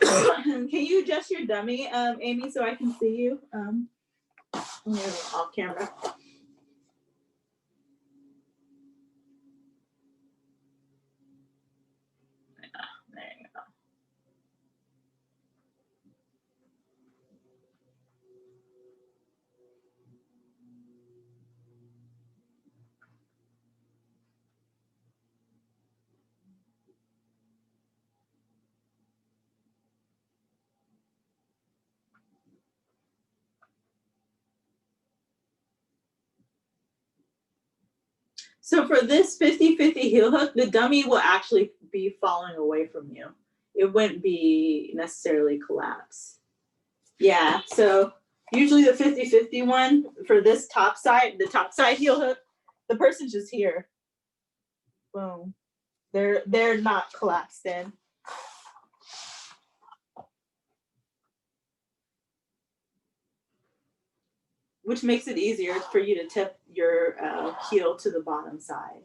Speaker 1: Can you adjust your dummy, Amy, so I can see you? I'm off camera. There you go. So for this 50-50 heel hook, the dummy will actually be falling away from you. It wouldn't be necessarily collapse. Yeah, so usually the 50-50 one for this top side, the top side heel hook, the person's just here. Boom. They're not collapsed in. Which makes it easier for you to tip your heel to the bottom side.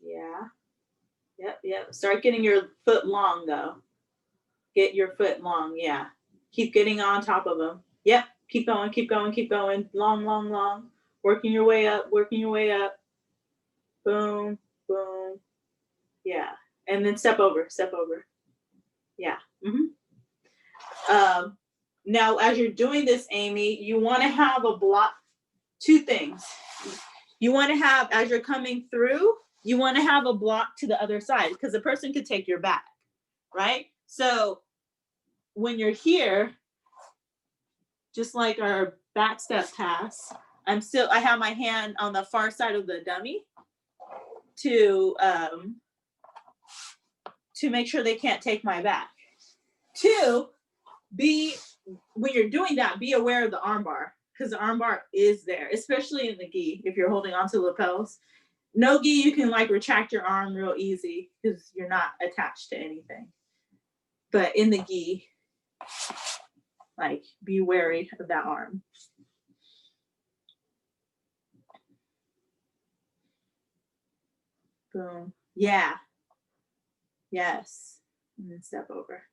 Speaker 1: Yeah. Yep. Start getting your foot long though. Get your foot long. Yeah. Keep getting on top of them. Yep. Keep going. Long. Working your way up. Boom. Yeah. And then step over. Yeah. Now, as you're doing this, Amy, you want to have a block. Two things. You want to have, as you're coming through, you want to have a block to the other side because the person could take your back, right? So when you're here, just like our back step pass, I have my hand on the far side of the dummy to make sure they can't take my back. Two, when you're doing that, be aware of the arm bar because the arm bar is there, especially in the gi if you're holding onto lapels. No gi, you can like retract your arm real easy because you're not attached to anything. But in the gi, like be wary of that arm. Boom. Yeah. Yes. And then step over.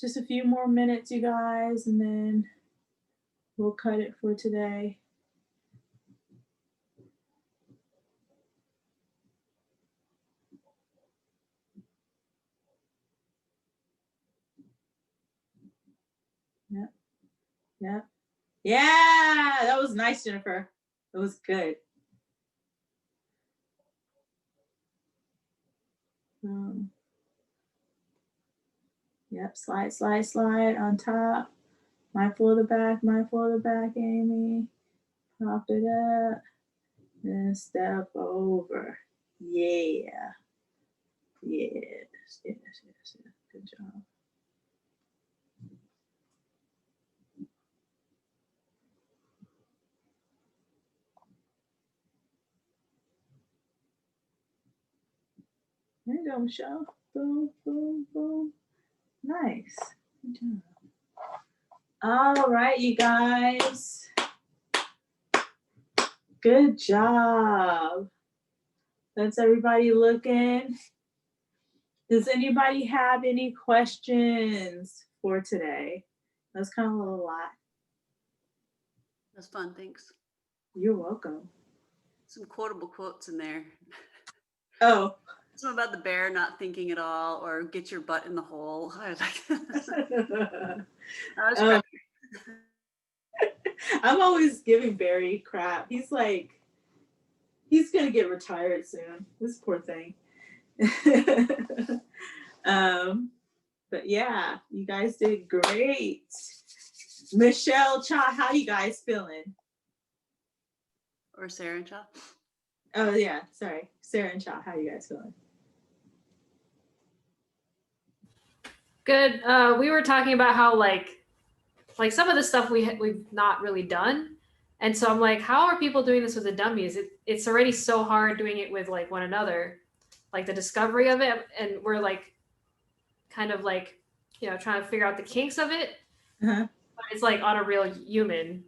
Speaker 1: Just a few more minutes, you guys, and then we'll cut it for today. Yep. Yeah, that was nice, Jennifer. It was good. Yep, slide on top. Mindful of the back, Amy. Pop it up. Then step over. Yeah. Yes. Good job. There you go, Michelle. Boom. Nice. Good job. All right, you guys. Good job. That's everybody looking. Does anybody have any questions for today? That's kind of a little lot.
Speaker 2: That's fun, thanks.
Speaker 1: You're welcome.
Speaker 2: Some quotable quotes in there.
Speaker 1: Oh.
Speaker 2: Something about the bear not thinking at all, or get your butt in the hole. I was like,
Speaker 1: I'm always giving Barry crap. He's gonna get retired soon. This poor thing. But yeah, you guys did great. Michelle, Cha, how you guys feeling?
Speaker 2: Or Sarah and Cha?
Speaker 1: Oh yeah, sorry. Sarah and Cha, how you guys feeling?
Speaker 3: Good. We were talking about how like some of the stuff we've not really done. And so I'm like, how are people doing this with the dummies? It's already so hard doing it with like one another, like the discovery of it. And we're like, kind of like, trying to figure out the kinks of it.
Speaker 1: Uh-huh.
Speaker 3: But it's like on a real human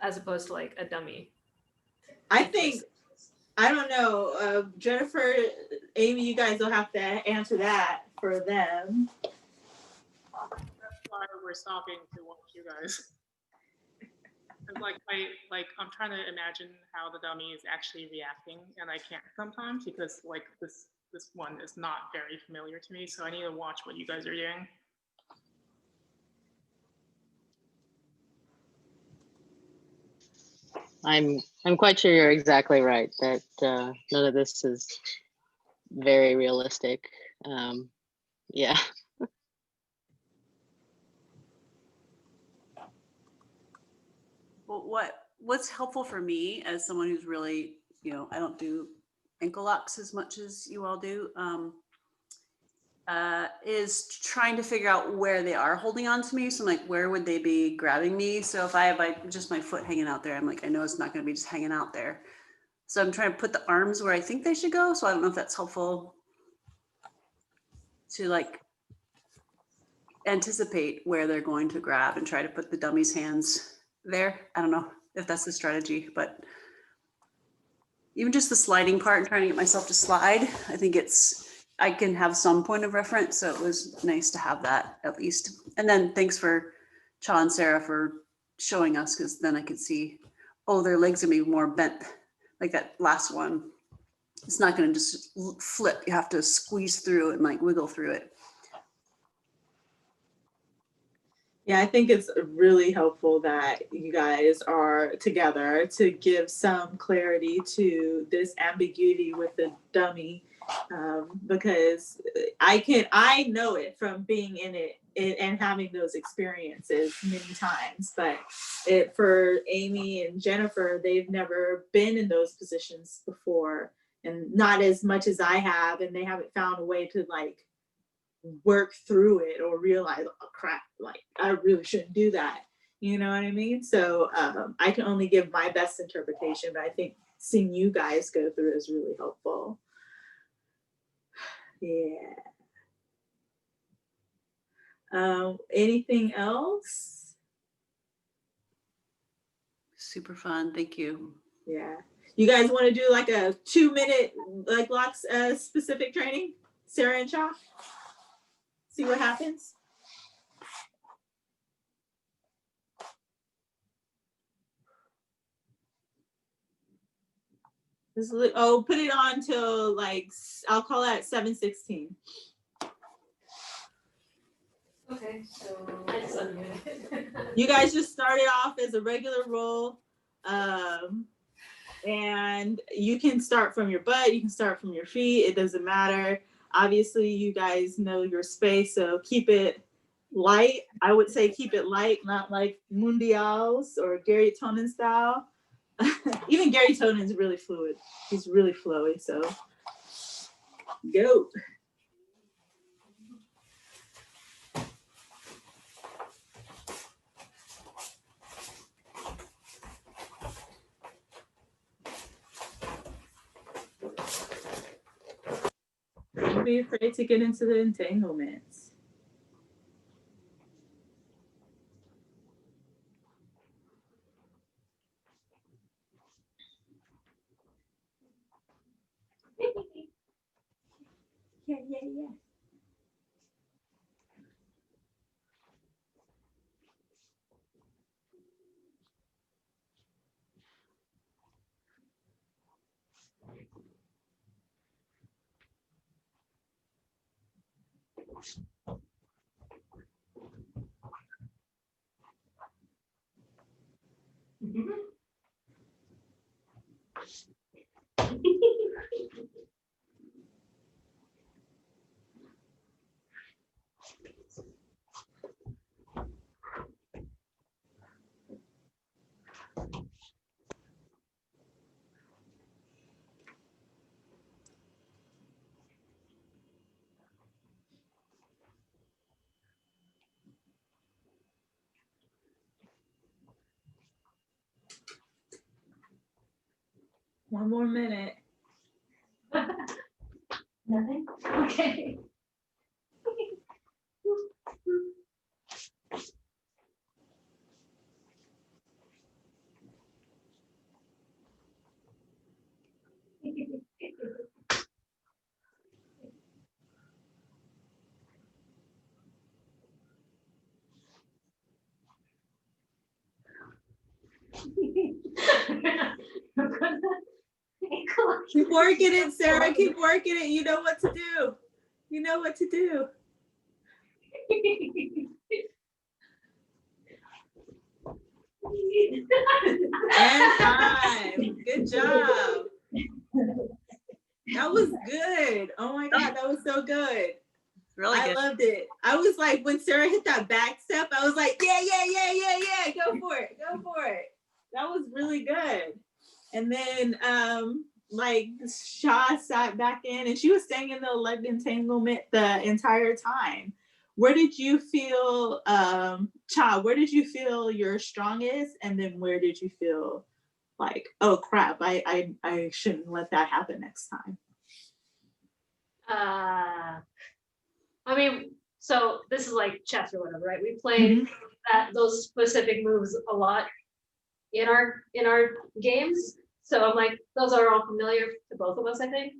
Speaker 3: as opposed to like a dummy.
Speaker 1: I think, I don't know, Jennifer, Amy, you guys will have to answer that for them.
Speaker 4: That's why we're stopping to watch you guys. I'm trying to imagine how the dummy is actually reacting, and I can't sometimes because like this one is not very familiar to me, so I need to watch what you guys are doing.
Speaker 5: I'm quite sure you're exactly right that none of this is very realistic. Yeah.
Speaker 2: Well, what's helpful for me as someone who's really, I don't do ankle locks as much as you all do, is trying to figure out where they are holding on to me. So I'm like, where would they be grabbing me? So if I have like just my foot hanging out there, I'm like, I know it's not going to be just hanging out there. So I'm trying to put the arms where I think they should go. So I don't know if that's helpful to like anticipate where they're going to grab and try to put the dummy's hands there. I don't know if that's the strategy, but even just the sliding part and trying to get myself to slide, I think I can have some point of reference. So it was nice to have that at least. And then thanks for Cha and Sarah for showing us, because then I could see, oh, their legs are maybe more bent, like that last one. It's not going to just flip. You have to squeeze through and like wiggle through it.
Speaker 1: Yeah, I think it's really helpful that you guys are together to give some clarity to this ambiguity with the dummy, because I know it from being in it and having those experiences many times, but for Amy and Jennifer, they've never been in those positions before, and not as much as I have, and they haven't found a way to like work through it or realize, oh crap, like I really shouldn't do that. You know what I mean? So I can only give my best interpretation, but I think seeing you guys go through it is really helpful. Yeah. Anything else?
Speaker 2: Super fun. Thank you.
Speaker 1: Yeah. You guys want to do like a 2-minute like locks specific training? Sarah and Cha? See what happens? Put it on till like, I'll call that 7:16.
Speaker 3: Okay, so I just unmuted it.
Speaker 1: You guys just started off as a regular roll. And you can start from your butt, you can start from your feet, it doesn't matter. Obviously, you guys know your space, so keep it light. I would say keep it light, not like Mundials or Gary Tonin style. Even Gary Tonin is really fluid. He's really flowy, so go. Don't be afraid to get into the entanglements. Yeah. One more minute.
Speaker 3: Nothing? Okay.
Speaker 1: Keep working it, Sarah. Keep working it. You know what to do. You know what to do. And time. Good job. That was good. good. Oh my God, that was so good.
Speaker 2: Really
Speaker 1: I
Speaker 2: good.
Speaker 1: loved it. I was like, when Sarah hit that back step, I was like, yeah. Go for it. That was really good. And then like Shah sat back in and she was staying in the leg entanglement the entire time. Where did you feel, Cha, where did you feel your strongest? And then where did you feel like, oh crap, I shouldn't let that happen next time?
Speaker 3: I mean, so this is like chess or whatever, right? We played those specific moves a lot in our games. So I'm like, those are all familiar to both of us, I think.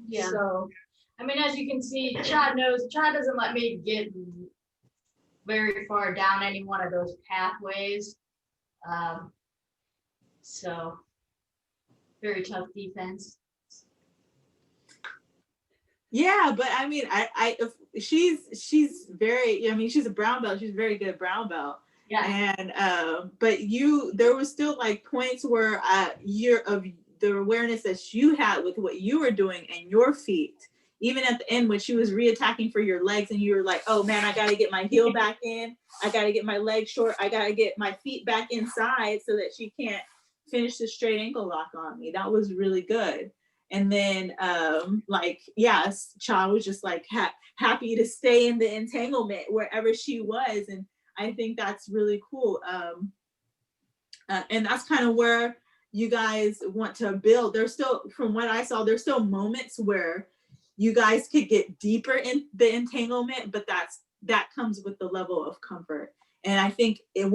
Speaker 6: Yeah.
Speaker 3: So
Speaker 6: I mean, as you can see, Chad doesn't let me get very far down any one of those pathways. So very tough defense.
Speaker 1: Yeah, but I mean, if she's very, I mean, she's a brown belt. She's very good brown belt.
Speaker 6: Yeah.
Speaker 1: And but there was still like points where the awareness that you had with what you were doing and your feet, even at the end when she was reattacking for your legs and you were like, oh man, I gotta get my heel back in, I gotta get my legs short, I gotta get my feet back inside so that she can't finish the straight ankle lock on me. That was really good. And then like, yes, Cha was just like happy to stay in the entanglement wherever she was. And I think that's really cool. And that's kind of where you guys want to build. There's still, from what I saw, there's still moments where you guys could get deeper in the entanglement, but that comes with the level of comfort. And I think if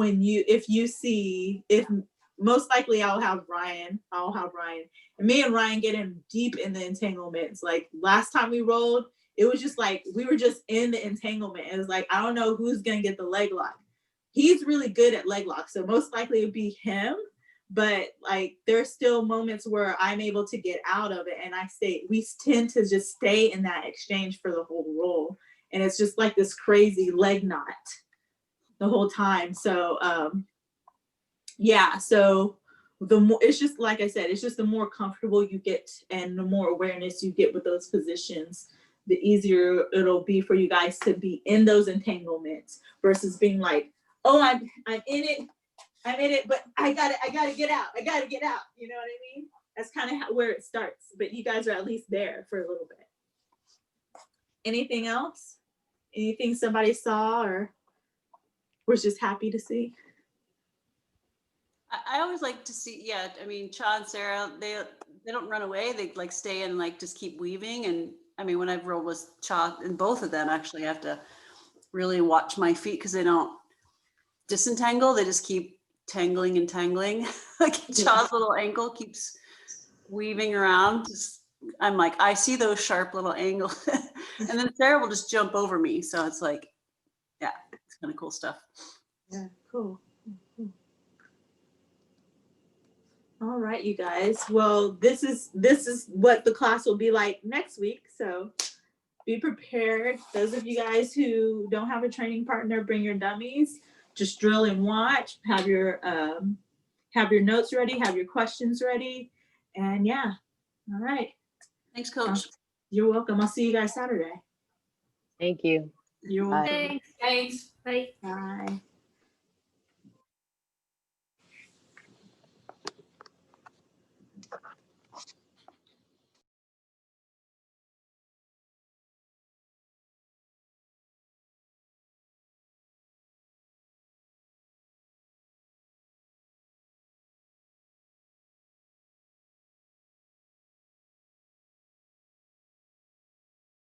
Speaker 1: most likely I'll have Ryan, and me and Ryan get in deep in the entanglements. Like last time we rolled, it was just like, we were just in the entanglement. It was like, I don't know who's going to get the leg lock. He's really good at leg lock. So most likely it'd be him. But like, there's still moments where I'm able to get out of it. And we tend to just stay in that exchange for the whole roll. And it's just like this crazy leg knot the whole time. So, yeah. So it's just, like I said, it's just the more comfortable you get and the more awareness you get with those positions, the easier it'll be for you guys to be in those entanglements versus being like, oh, I'm in it, but I gotta get out. You know what I mean? That's kind of where it starts. But you guys are at least there for a little bit. Anything else? Anything somebody saw or was just happy to see?
Speaker 2: I always like to see, yeah, I mean, Cha and Sarah, they don't run away. They like stay and like just keep weaving. And I mean, when I've rolled with Cha and both of them, actually I have to really watch my feet because they don't disentangle. They just keep tangling and tangling. Like Cha's little ankle keeps weaving around. I'm like, I see those sharp little angles. And then Sarah will just jump over me. So it's like, yeah, it's kind of cool stuff.
Speaker 1: Yeah, cool. All right, you guys. Well, this is what the class will be like next week. So be prepared. Those of you guys who don't have a training partner, bring your dummies. Just drill and watch. Have your notes ready. Have your questions ready. And yeah. All right.
Speaker 2: Thanks, Coach.
Speaker 1: You're welcome. I'll see you guys Saturday.
Speaker 5: Thank you.
Speaker 1: You're
Speaker 5: Bye.
Speaker 1: welcome.
Speaker 3: thanks. Bye.
Speaker 1: Bye.